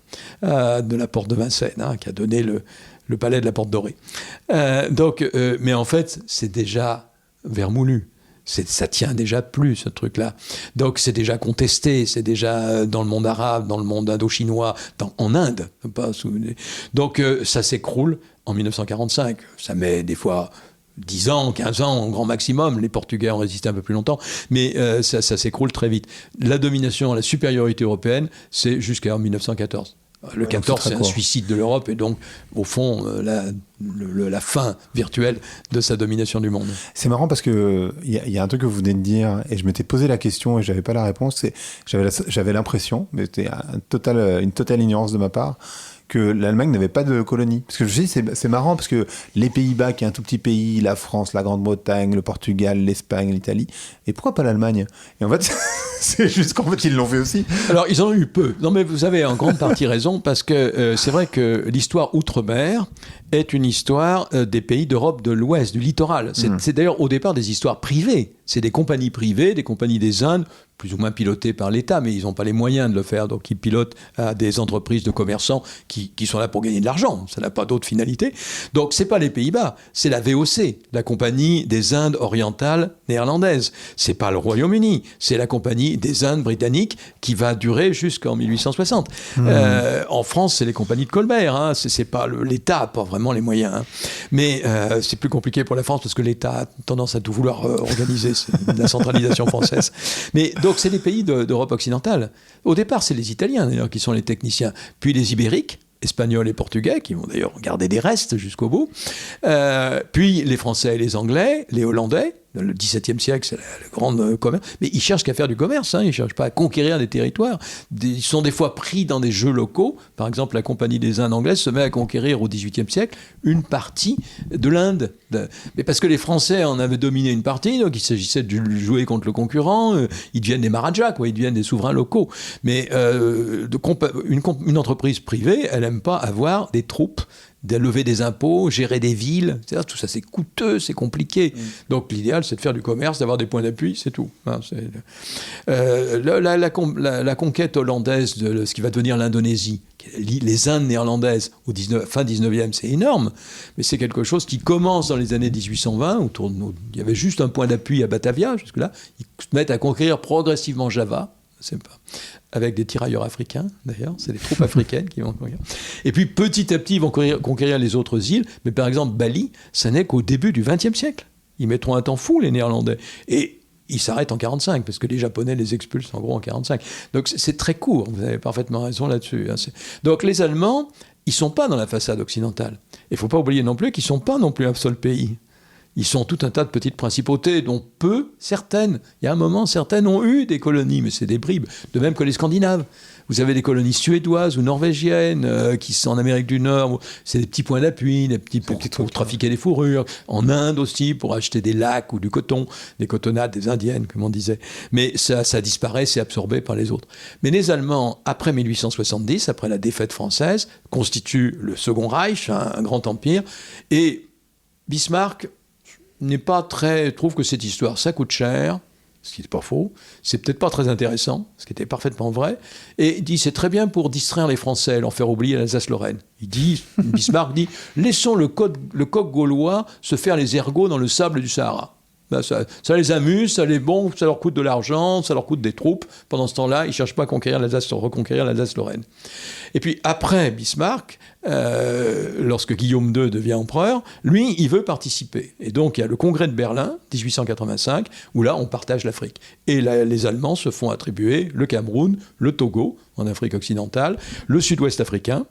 de la Porte de Vincennes, qui a donné le palais de la Porte Dorée. Mais en fait, c'est déjà vermoulu. Ça tient déjà plus, ce truc-là. Donc c'est déjà contesté, c'est déjà dans le monde arabe, dans le monde indo-chinois, en Inde. Donc ça s'écroule en 1945. Ça met des fois 10 ans, 15 ans, au grand maximum. Les Portugais ont résisté un peu plus longtemps, mais ça s'écroule très vite. La domination, la supériorité européenne, c'est jusqu'en 1914. Le 14, c'est un suicide de l'Europe et donc, au fond, la fin virtuelle de sa domination du monde. C'est marrant parce qu'il y a un truc que vous venez de dire et je m'étais posé la question et je n'avais pas la réponse. J'avais l'impression, mais c'était une totale ignorance de ma part, que l'Allemagne n'avait pas de colonie. Parce que je dis, c'est marrant parce que les Pays-Bas, qui est un tout petit pays, la France, la Grande-Bretagne, le Portugal, l'Espagne, l'Italie, et pourquoi pas l'Allemagne? Et en fait, c'est juste qu'en fait, ils l'ont fait aussi. Alors, ils en ont eu peu. Non, mais vous avez en grande partie raison, parce que c'est vrai que l'histoire outre-mer est une histoire des pays d'Europe de l'Ouest, du littoral. C'est d'ailleurs au départ des histoires privées. C'est des compagnies privées, des compagnies des Indes, plus ou moins pilotées par l'État, mais ils n'ont pas les moyens de le faire. Donc ils pilotent des entreprises de commerçants qui sont là pour gagner de l'argent. Ça n'a pas d'autre finalité. Donc c'est pas les Pays-Bas, c'est la VOC, la Compagnie des Indes orientales néerlandaises. C'est pas le Royaume-Uni, c'est la Compagnie des Indes britanniques qui va durer jusqu'en 1860. En France, c'est les compagnies de Colbert. C'est pas l'État n'a pas vraiment les moyens. Mais c'est plus compliqué pour la France parce que l'État a tendance à tout vouloir organiser. C'est la centralisation française. Mais donc, c'est les pays d'Europe occidentale. Au départ, c'est les Italiens, d'ailleurs, qui sont les techniciens. Puis les Ibériques, Espagnols et Portugais, qui vont d'ailleurs garder des restes jusqu'au bout. Puis les Français et les Anglais, les Hollandais. Le XVIIe siècle, c'est le grand commerce. Mais ils cherchent qu'à faire du commerce. Ils ne cherchent pas à conquérir des territoires. Ils sont des fois pris dans des jeux locaux. Par exemple, la Compagnie des Indes anglaises se met à conquérir au XVIIIe siècle une partie de l'Inde. Mais parce que les Français en avaient dominé une partie, donc il s'agissait de jouer contre le concurrent. Ils deviennent des maharajas, ils deviennent des souverains locaux. Mais une entreprise privée, elle n'aime pas avoir des troupes, de lever des impôts, gérer des villes, etc. Tout ça, c'est coûteux, c'est compliqué. Donc l'idéal, c'est de faire du commerce, d'avoir des points d'appui, c'est tout. La conquête hollandaise de ce qui va devenir l'Indonésie, les Indes néerlandaises fin 19e, c'est énorme, mais c'est quelque chose qui commence dans les années 1820, il y avait juste un point d'appui à Batavia, jusque-là. Ils se mettent à conquérir progressivement Java, avec des tirailleurs africains, d'ailleurs, c'est des troupes africaines qui vont conquérir. Et puis petit à petit, ils vont conquérir les autres îles, mais par exemple Bali, ça n'est qu'au début du XXe siècle. Ils mettront un temps fou, les Néerlandais. Et ils s'arrêtent en 45, parce que les Japonais les expulsent en gros en 45. Donc c'est très court, vous avez parfaitement raison là-dessus. Hein. Donc les Allemands, ils ne sont pas dans la façade occidentale. Il ne faut pas oublier non plus qu'ils ne sont pas non plus un seul pays. Ils sont tout un tas de petites principautés, dont certaines, il y a un moment, certaines ont eu des colonies, mais c'est des bribes, de même que les Scandinaves. Vous avez des colonies suédoises ou norvégiennes qui sont en Amérique du Nord. C'est des petits points d'appui, des petits pour trafiquer des fourrures. En Inde aussi, pour acheter des lacs ou du coton, des cotonnades, des indiennes, comme on disait. Mais ça disparaît, c'est absorbé par les autres. Mais les Allemands, après 1870, après la défaite française, constituent le Second Reich, un grand empire. Et Bismarck trouve que cette histoire, ça coûte cher. Ce qui n'est pas faux, c'est peut-être pas très intéressant, ce qui était parfaitement vrai, et il dit c'est très bien pour distraire les Français, leur faire oublier l'Alsace-Lorraine. Bismarck dit, laissons le coq gaulois se faire les ergots dans le sable du Sahara. Ben ça les amuse, ça leur coûte de l'argent, ça leur coûte des troupes. Pendant ce temps-là, ils ne cherchent pas à reconquérir l'Alsace-Lorraine. Et puis après Bismarck, lorsque Guillaume II devient empereur, lui, il veut participer. Et donc il y a le congrès de Berlin, 1885, où là, on partage l'Afrique. Et les Allemands se font attribuer le Cameroun, le Togo, en Afrique occidentale, le sud-ouest africain,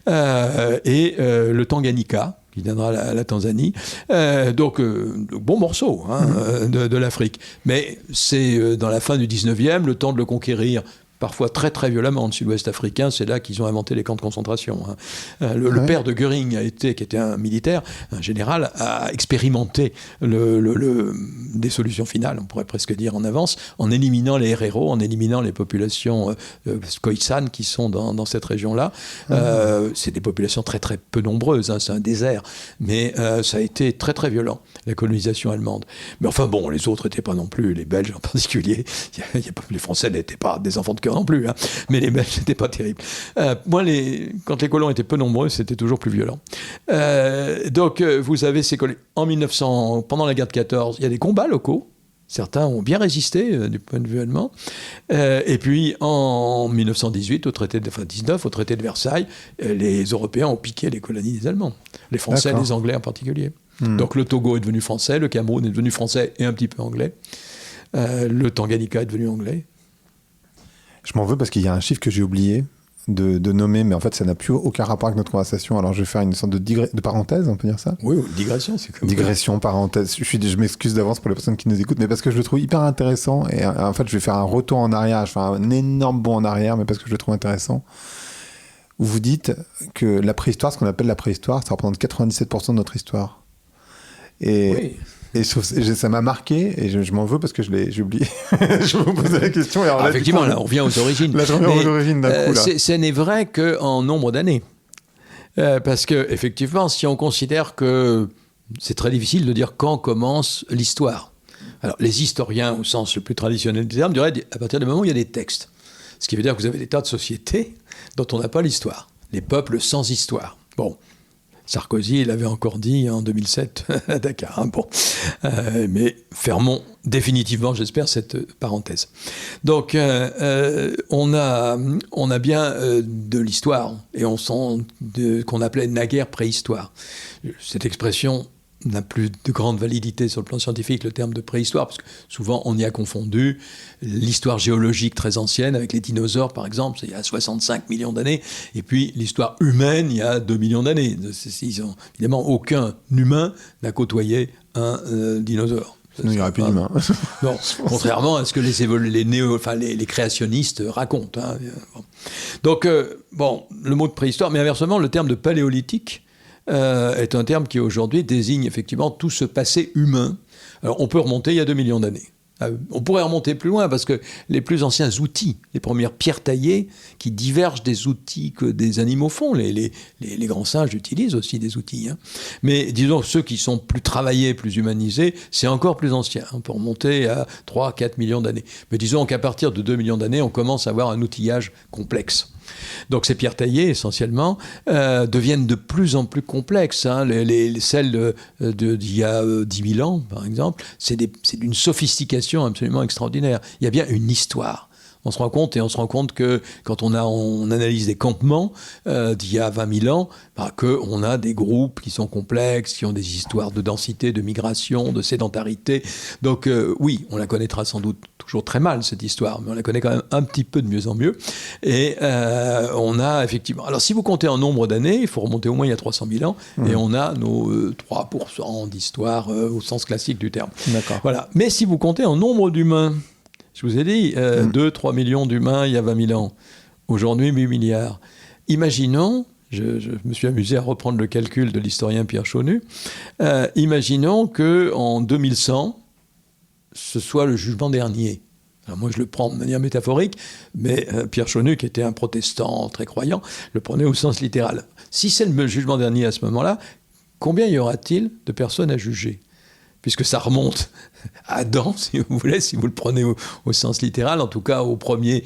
et le Tanganyika, qui viendra à la Tanzanie. Donc, bon morceau de l'Afrique. Mais c'est dans la fin du 19e, le temps de le conquérir, parfois très très violemment, le sud-ouest africain, c'est là qu'ils ont inventé les camps de concentration. Le père de Göring, qui était un militaire, un général, a expérimenté des solutions finales, on pourrait presque dire en avance, en éliminant les héros, en éliminant les populations Khoisan qui sont dans cette région-là. C'est des populations très très peu nombreuses, c'est un désert, mais ça a été très très violent, la colonisation allemande. Mais enfin bon, les autres n'étaient pas non plus, les Belges en particulier, les Français n'étaient pas des enfants de cœur non plus, mais les Belges n'étaient pas terribles. Quand les colons étaient peu nombreux, c'était toujours plus violent. Donc vous avez ces colons. Pendant la guerre de 14, il y a des combats locaux. Certains ont bien résisté du point de vue allemand. Et puis en 1918, au traité de Versailles, les Européens ont piqué les colonies des Allemands. Les Français, les Anglais en particulier. Donc le Togo est devenu français, le Cameroun est devenu français et un petit peu anglais. Le Tanganyika est devenu anglais. Je m'en veux parce qu'il y a un chiffre que j'ai oublié de nommer, mais en fait, ça n'a plus aucun rapport avec notre conversation. Alors, je vais faire une sorte de parenthèse, on peut dire ça ? Oui, digression, c'est comme digression, parenthèse. Je m'excuse d'avance pour les personnes qui nous écoutent, mais parce que je le trouve hyper intéressant. Et en fait, je vais faire un retour en arrière, je vais faire un énorme bond en arrière, mais parce que je le trouve intéressant. Où vous dites que la préhistoire, ce qu'on appelle la préhistoire, ça représente 97% de notre histoire. Et ça m'a marqué, et je m'en veux parce que j'ai oublié. Je vais vous poser la question. Et alors, effectivement, là, on revient aux origines. Là, je reviens aux origines d'un coup. Ce n'est vrai qu'en nombre d'années. Parce que, effectivement, si on considère que c'est très difficile de dire quand commence l'histoire. Alors, les historiens, au sens le plus traditionnel du terme, diraient à partir du moment où il y a des textes. Ce qui veut dire que vous avez des tas de sociétés dont on n'a pas l'histoire. Les peuples sans histoire. Bon. Sarkozy, il avait encore dit en 2007 à Dakar. Mais fermons définitivement, j'espère, cette parenthèse. Donc, on a bien de l'histoire, et on sent qu'on appelait naguère préhistoire. Cette expression n'a plus de grande validité sur le plan scientifique, le terme de préhistoire, parce que souvent on y a confondu l'histoire géologique très ancienne avec les dinosaures, par exemple, il y a 65 millions d'années, et puis l'histoire humaine, il y a 2 millions d'années. Évidemment, aucun humain n'a côtoyé un dinosaure. Il n'y aurait plus d'humains. Non, contrairement à ce que les créationnistes racontent. Donc, le mot de préhistoire, mais inversement, le terme de paléolithique est un terme qui aujourd'hui désigne effectivement tout ce passé humain. Alors on peut remonter il y a 2 millions d'années. On pourrait remonter plus loin parce que les plus anciens outils, les premières pierres taillées qui divergent des outils que des animaux font, les grands singes utilisent aussi des outils. Mais disons ceux qui sont plus travaillés, plus humanisés, c'est encore plus ancien. On peut remonter à 3-4 millions d'années. Mais disons qu'à partir de 2 millions d'années, on commence à avoir un outillage complexe. Donc ces pierres taillées, essentiellement, deviennent de plus en plus complexes. Celles d'il y a 10 000 ans, par exemple, c'est d'une sophistication absolument extraordinaire. Il y a bien une histoire On se rend compte que quand on analyse des campements d'il y a 20 000 ans, qu'on a des groupes qui sont complexes, qui ont des histoires de densité, de migration, de sédentarité. Donc oui, on la connaîtra sans doute toujours très mal, cette histoire, mais on la connaît quand même un petit peu de mieux en mieux. Et on a effectivement... Alors si vous comptez en nombre d'années, il faut remonter au moins il y a 300 000 ans, et on a nos 3% d'histoire au sens classique du terme. D'accord. Voilà. Mais si vous comptez en nombre d'humains, je vous ai dit, 2-3 millions d'humains il y a 20 000 ans. Aujourd'hui, 8 milliards. Imaginons, je me suis amusé à reprendre le calcul de l'historien Pierre Chaunu, imaginons qu'en 2100, ce soit le jugement dernier. Alors moi, je le prends de manière métaphorique, mais Pierre Chaunu, qui était un protestant très croyant, le prenait au sens littéral. Si c'est le jugement dernier à ce moment-là, combien y aura-t-il de personnes à juger ? Puisque ça remonte à Adam, si vous voulez, si vous le prenez au sens littéral, en tout cas au premier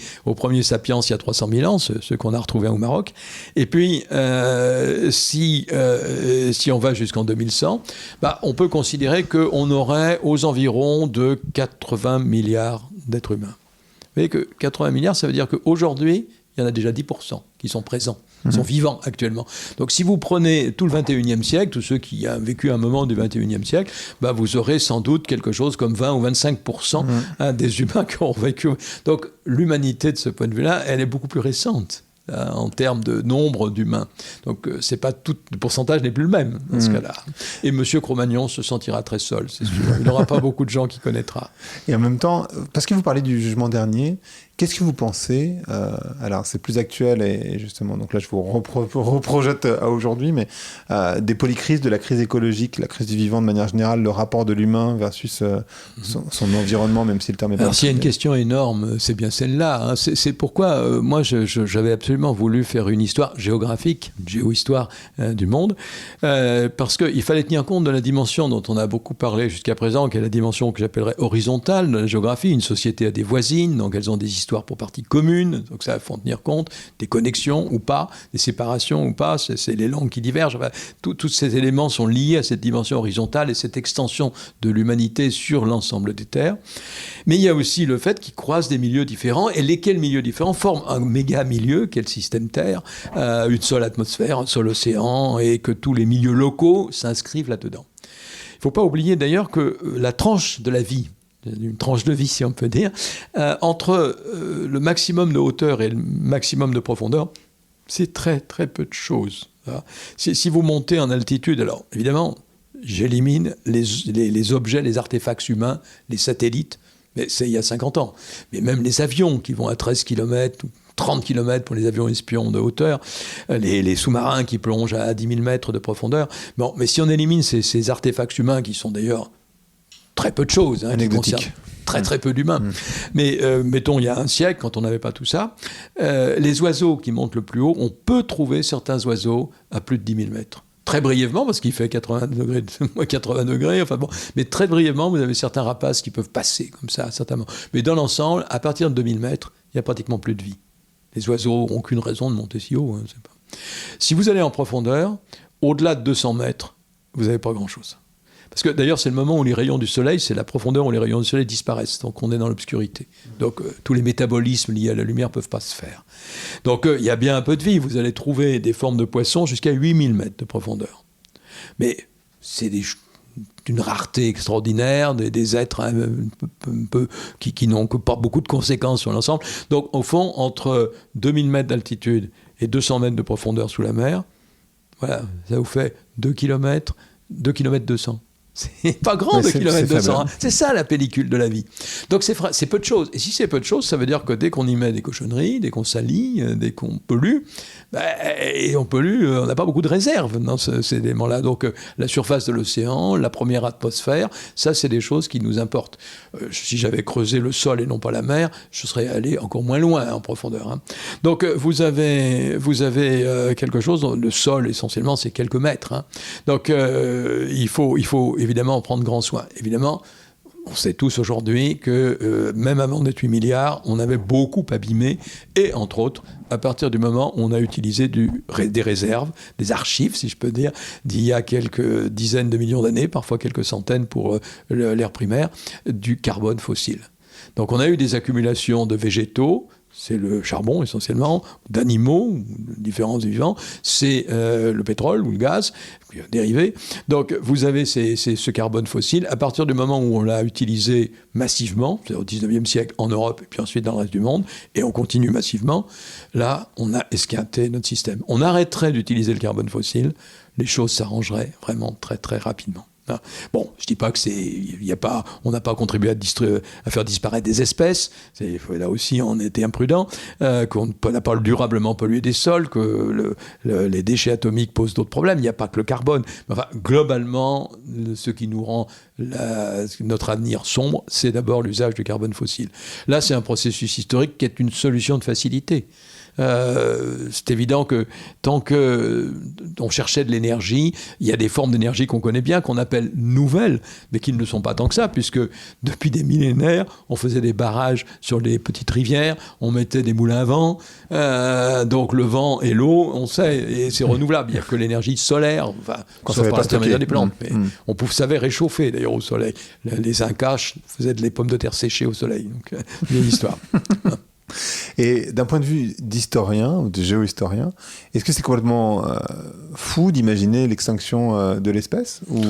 sapiens il y a 300 000 ans, ceux qu'on a retrouvés au Maroc. Et puis, si on va jusqu'en 2100, on peut considérer qu'on aurait aux environs de 80 milliards d'êtres humains. Vous voyez que 80 milliards, ça veut dire qu'aujourd'hui, il y en a déjà 10% qui sont présents, qui sont vivants actuellement. Donc si vous prenez tout le 21e siècle, tous ceux qui ont vécu un moment du 21e siècle, vous aurez sans doute quelque chose comme 20 ou 25% des humains qui ont vécu. Donc l'humanité, de ce point de vue-là, elle est beaucoup plus récente en termes de nombre d'humains. Donc c'est pas tout, le pourcentage n'est plus le même dans ce cas-là. Et M. Cro-Magnon se sentira très seul, c'est sûr. Il n'aura pas beaucoup de gens qui connaîtra. Et en même temps, parce que vous parlez du jugement dernier, qu'est-ce que vous pensez, alors c'est plus actuel et justement, donc là je vous reprojette à aujourd'hui, mais des polycrises, de la crise écologique, la crise du vivant de manière générale, le rapport de l'humain versus son environnement, même si le terme est pas... Alors s'il y a une question énorme, c'est bien celle-là. Hein. C'est pourquoi moi j'avais absolument voulu faire une histoire géographique, géohistoire du monde, parce qu'il fallait tenir compte de la dimension dont on a beaucoup parlé jusqu'à présent, qui est la dimension que j'appellerais horizontale de la géographie. Une société a des voisines, donc elles ont des histoires pour partie commune, donc ça, il faut en tenir compte, des connexions ou pas, des séparations ou pas, c'est les langues qui divergent. Enfin, tous ces éléments sont liés à cette dimension horizontale et cette extension de l'humanité sur l'ensemble des terres. Mais il y a aussi le fait qu'ils croisent des milieux différents, et lesquels milieux différents forment un méga milieu, qui est le système Terre, une seule atmosphère, un seul océan, et que tous les milieux locaux s'inscrivent là-dedans. Il ne faut pas oublier d'ailleurs que la tranche de la vie, une tranche de vie, si on peut dire, entre le maximum de hauteur et le maximum de profondeur, c'est très très peu de choses. Si vous montez en altitude, alors évidemment, j'élimine les objets, les artefacts humains, les satellites, mais c'est il y a 50 ans. Mais même les avions qui vont à 13 km ou 30 km pour les avions espions de hauteur, les sous-marins qui plongent à 10 000 mètres de profondeur. Bon, mais si on élimine ces artefacts humains qui sont d'ailleurs très peu de choses, qui concernent très très peu d'humains. Mais mettons, il y a un siècle, quand on n'avait pas tout ça, les oiseaux qui montent le plus haut, on peut trouver certains oiseaux à plus de 10 000 mètres. Très brièvement, parce qu'il fait 80 degrés, enfin bon, mais très brièvement, vous avez certains rapaces qui peuvent passer comme ça, certainement. Mais dans l'ensemble, à partir de 2000 mètres, il n'y a pratiquement plus de vie. Les oiseaux n'ont aucune raison de monter si haut. Si vous allez en profondeur, au-delà de 200 mètres, vous n'avez pas grand-chose. Parce que d'ailleurs, c'est le moment où les rayons du soleil, c'est la profondeur où les rayons du soleil disparaissent. Donc on est dans l'obscurité. Donc tous les métabolismes liés à la lumière ne peuvent pas se faire. Donc il y a bien un peu de vie. Vous allez trouver des formes de poissons jusqu'à 8000 mètres de profondeur. Mais c'est d'une rareté extraordinaire, des êtres qui n'ont pas beaucoup de conséquences sur l'ensemble. Donc au fond, entre 2000 mètres d'altitude et 200 mètres de profondeur sous la mer, voilà, ça vous fait 2 km 200. C'est pas grand, 2 km 200. C'est ça la pellicule de la vie. Donc c'est peu de choses. Et si c'est peu de choses, ça veut dire que dès qu'on y met des cochonneries, dès qu'on salit, dès qu'on pollue, et on pollue, on n'a pas beaucoup de réserves dans ces éléments-là. Donc la surface de l'océan, la première atmosphère, ça c'est des choses qui nous importent. Si j'avais creusé le sol et non pas la mer, je serais allé encore moins loin en profondeur. Donc vous avez quelque chose, le sol essentiellement c'est quelques mètres. Donc il faut évidemment en prendre grand soin. Évidemment, on sait tous aujourd'hui que même avant d'être 8 milliards, on avait beaucoup abîmé, et entre autres, à partir du moment où on a utilisé des réserves, des archives, si je peux dire, d'il y a quelques dizaines de millions d'années, parfois quelques centaines pour l'ère primaire, du carbone fossile. Donc on a eu des accumulations de végétaux, c'est le charbon essentiellement, d'animaux, différents vivants, c'est le pétrole ou le gaz, puis dérivé. Donc vous avez ce carbone fossile. À partir du moment où on l'a utilisé massivement, c'est au 19e siècle en Europe et puis ensuite dans le reste du monde, et on continue massivement, là on a esquinté notre système. On arrêterait d'utiliser le carbone fossile, les choses s'arrangeraient vraiment très très rapidement. Bon, je ne dis pas que on n'a pas contribué à faire disparaître des espèces. Là aussi, on était imprudent. Qu'on n'a pas durablement pollué des sols, que les déchets atomiques posent d'autres problèmes. Il n'y a pas que le carbone. Enfin, globalement, ce qui nous rend notre avenir sombre, c'est d'abord l'usage du carbone fossile. Là, c'est un processus historique qui est une solution de facilité. C'est évident que tant qu'on cherchait de l'énergie, il y a des formes d'énergie qu'on connaît bien, qu'on appelle nouvelles, mais qui ne le sont pas tant que ça, puisque depuis des millénaires, on faisait des barrages sur les petites rivières, on mettait des moulins à vent, donc le vent et l'eau, on sait, et c'est renouvelable. Il n'y a que l'énergie solaire, enfin, sauf par l'intermédiaire des plantes. Mais on savait réchauffer d'ailleurs au soleil. Les Incas faisaient des pommes de terre séchées au soleil, donc vieille histoire. Et d'un point de vue d'historien ou de géohistorien, est-ce que c'est complètement fou d'imaginer l'extinction de l'espèce ou...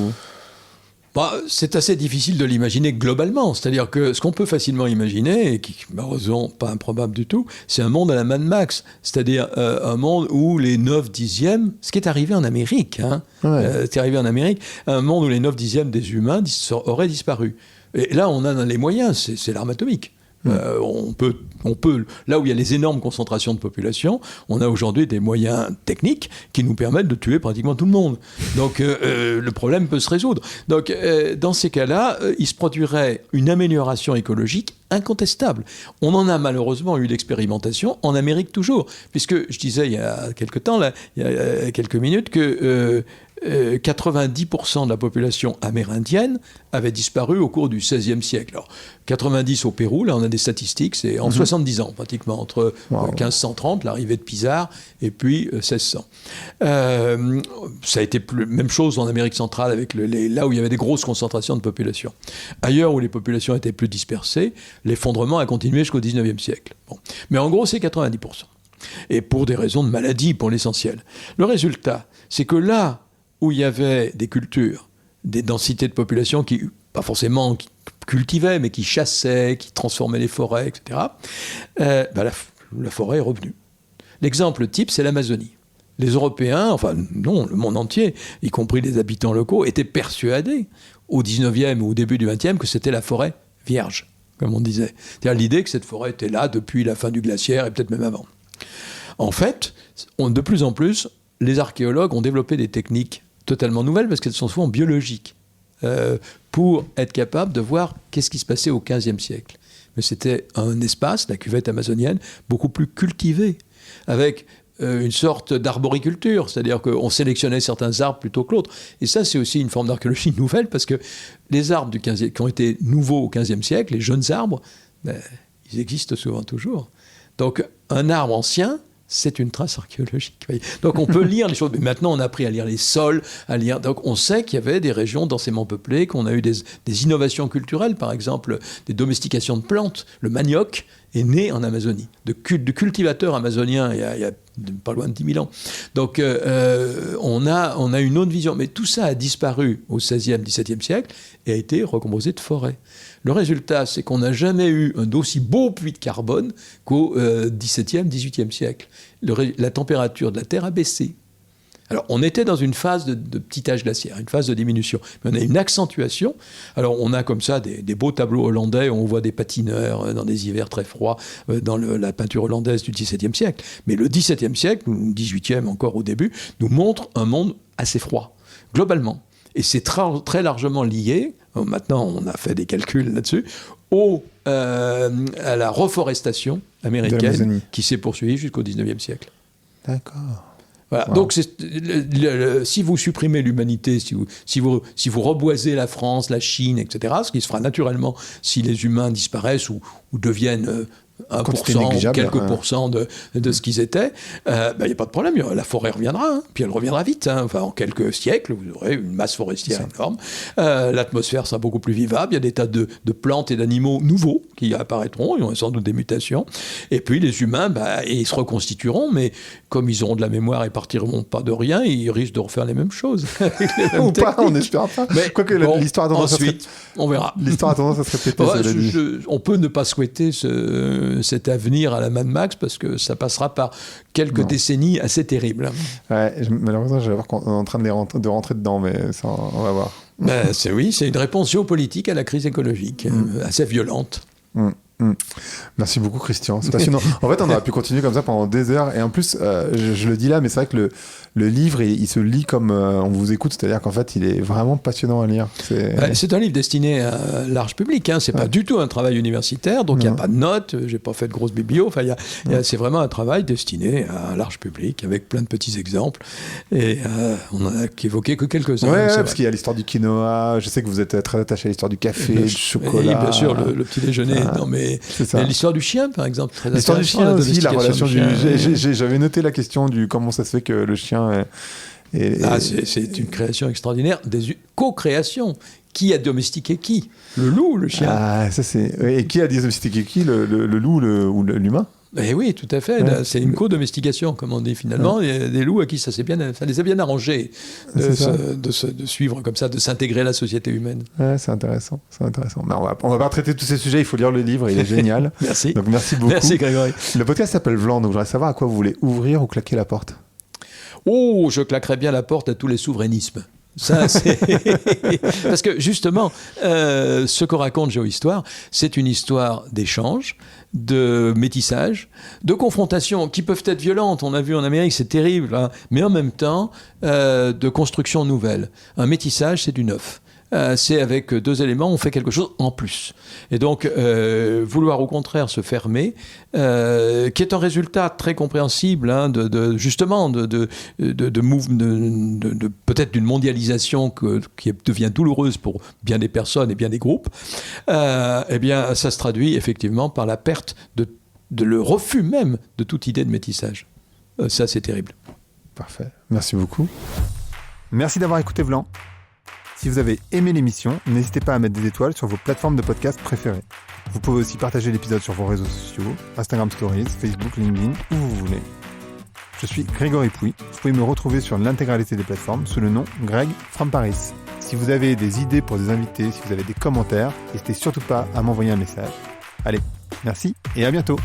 C'est assez difficile de l'imaginer globalement. C'est-à-dire que ce qu'on peut facilement imaginer, et qui n'est malheureusement pas improbable du tout, c'est un monde à la Mad Max. C'est-à-dire un monde où les 9/10, ce qui est arrivé en Amérique, c'est arrivé en Amérique, un monde où les 9/10 des humains auraient disparu. Et là, on a les moyens, c'est l'arme atomique. On peut, là où il y a les énormes concentrations de population, on a aujourd'hui des moyens techniques qui nous permettent de tuer pratiquement tout le monde. Donc le problème peut se résoudre. Donc dans ces cas-là, il se produirait une amélioration écologique incontestable. On en a malheureusement eu l'expérimentation en Amérique toujours, puisque je disais il y a quelques temps, là, il y a quelques minutes, que 90% de la population amérindienne avait disparu au cours du XVIe siècle. Alors, 90 au Pérou, là on a des statistiques, c'est en 70 ans pratiquement, entre 1530, l'arrivée de Pizarro, et puis 1600. Ça a été même chose en Amérique centrale, avec là où il y avait des grosses concentrations de population. Ailleurs où les populations étaient plus dispersées, l'effondrement a continué jusqu'au XIXe siècle. Bon. Mais en gros, c'est 90%. Et pour des raisons de maladie, pour l'essentiel. Le résultat, c'est que là où il y avait des cultures, des densités de population qui, pas forcément qui cultivaient, mais qui chassaient, qui transformaient les forêts, etc., la forêt est revenue. L'exemple type, c'est l'Amazonie. Les Européens, enfin non, le monde entier, y compris les habitants locaux, étaient persuadés, au 19e ou au début du 20e, que c'était la forêt vierge, comme on disait. C'est-à-dire l'idée que cette forêt était là depuis la fin du glaciaire, et peut-être même avant. En fait, de plus en plus, les archéologues ont développé des techniques totalement nouvelles, parce qu'elles sont souvent biologiques, pour être capables de voir qu'est-ce qui se passait au XVe siècle. Mais c'était un espace, la cuvette amazonienne, beaucoup plus cultivé, avec une sorte d'arboriculture, c'est-à-dire qu'on sélectionnait certains arbres plutôt que l'autre. Et ça, c'est aussi une forme d'archéologie nouvelle, parce que les arbres qui ont été nouveaux au XVe siècle, les jeunes arbres, ils existent souvent toujours. Donc, un arbre ancien, c'est une trace archéologique. Donc on peut lire les choses, mais maintenant on a appris à lire les sols, donc on sait qu'il y avait des régions densément peuplées, qu'on a eu des innovations culturelles, par exemple des domestications de plantes. Le manioc est né en Amazonie, de cultivateurs amazoniens il y a pas loin de 10 000 ans. Donc on a une autre vision, mais tout ça a disparu au XVIe, XVIIe siècle et a été recomposé de forêts. Le résultat, c'est qu'on n'a jamais eu un d'aussi beau puits de carbone qu'au XVIIe, XVIIIe siècle. La température de la Terre a baissé. Alors, on était dans une phase de petit âge glaciaire, une phase de diminution. Mais on a une accentuation. Alors, on a comme ça des beaux tableaux hollandais où on voit des patineurs dans des hivers très froids dans la peinture hollandaise du XVIIe siècle. Mais le XVIIe siècle, ou XVIIIe encore au début, nous montre un monde assez froid, globalement. Et c'est très largement lié, maintenant on a fait des calculs là-dessus, à la reforestation américaine qui s'est poursuivie jusqu'au XIXe siècle. D'accord. Voilà. Wow. Donc, si vous supprimez l'humanité, si vous reboisez la France, la Chine, etc., ce qui se fera naturellement si les humains disparaissent ou deviennent 1%, quelques pourcents de ce qu'ils étaient, il n'y a pas de problème, la forêt reviendra, puis elle reviendra vite. Enfin, en quelques siècles, vous aurez une masse forestière énorme. L'atmosphère sera beaucoup plus vivable, il y a des tas de plantes et d'animaux nouveaux qui apparaîtront, ils ont sans doute des mutations. Et puis les humains, ils se reconstitueront, mais comme ils auront de la mémoire et partiront pas de rien, ils risquent de refaire les mêmes choses. Ou pas, on n'espère pas. Mais quoique l'histoire a tendance on verra. L'histoire a tendance à se répéter. On peut ne pas souhaiter cet avenir à la Mad Max parce que ça passera par quelques décennies assez terribles. Ouais, malheureusement, je vais voir qu'on est en train de rentrer dedans, mais ça, on va voir. C'est une réponse géopolitique à la crise écologique, assez violente. Merci beaucoup, Christian. C'est passionnant. En fait, on aurait pu continuer comme ça pendant des heures. Et en plus, je le dis là, mais c'est vrai que le livre, il se lit comme on vous écoute. C'est-à-dire qu'en fait, il est vraiment passionnant à lire. C'est un livre destiné à large public. C'est pas du tout un travail universitaire. Donc, il n'y a pas de notes. J'ai pas fait de grosses biblios. Enfin, c'est vraiment un travail destiné à un large public avec plein de petits exemples. Et on n'en a qu'évoqué que quelques-uns. Ouais, parce qu'il y a l'histoire du quinoa. Je sais que vous êtes très attaché à l'histoire du café, du chocolat. Oui, bien sûr, le petit déjeuner. Non, mais l'histoire du chien, par exemple. L'histoire du chien aussi, la relation du chien. J'avais noté la question du comment ça se fait que le chien c'est une création extraordinaire, des co-créations. Qui a domestiqué qui ? Le loup, le chien. Et qui a domestiqué qui ? Le loup ou l'humain ? Eh oui, tout à fait. Ouais, c'est une co-domestication, comme on dit finalement. Il y a des loups à qui ça les a bien arrangés de suivre comme ça, de s'intégrer à la société humaine. Ouais, c'est intéressant. Mais on va pas traiter tous ces sujets. Il faut lire le livre. Il est génial. Merci. Donc merci beaucoup. Merci Grégory. Le podcast s'appelle Vlan. Donc je voudrais savoir à quoi vous voulez ouvrir ou claquer la porte. Oh, je claquerais bien la porte à tous les souverainismes. Ça, parce que justement, ce que raconte Géohistoire, c'est une histoire d'échange, de métissage, de confrontations qui peuvent être violentes. On a vu en Amérique, c'est terrible, hein, mais en même temps, de construction nouvelle. Un métissage, c'est du neuf. C'est avec deux éléments, on fait quelque chose en plus. Et donc, vouloir au contraire se fermer, qui est un résultat très compréhensible, hein, justement, de peut-être d'une mondialisation qui devient douloureuse pour bien des personnes et bien des groupes, eh bien, ça se traduit effectivement par la perte de le refus même de toute idée de métissage. Ça, c'est terrible. Parfait. Merci beaucoup. Merci d'avoir écouté Vlan. Si vous avez aimé l'émission, n'hésitez pas à mettre des étoiles sur vos plateformes de podcast préférées. Vous pouvez aussi partager l'épisode sur vos réseaux sociaux, Instagram Stories, Facebook, LinkedIn, où vous voulez. Je suis Grégory Pouy. Vous pouvez me retrouver sur l'intégralité des plateformes sous le nom Greg from Paris. Si vous avez des idées pour des invités, si vous avez des commentaires, n'hésitez surtout pas à m'envoyer un message. Allez, merci et à bientôt.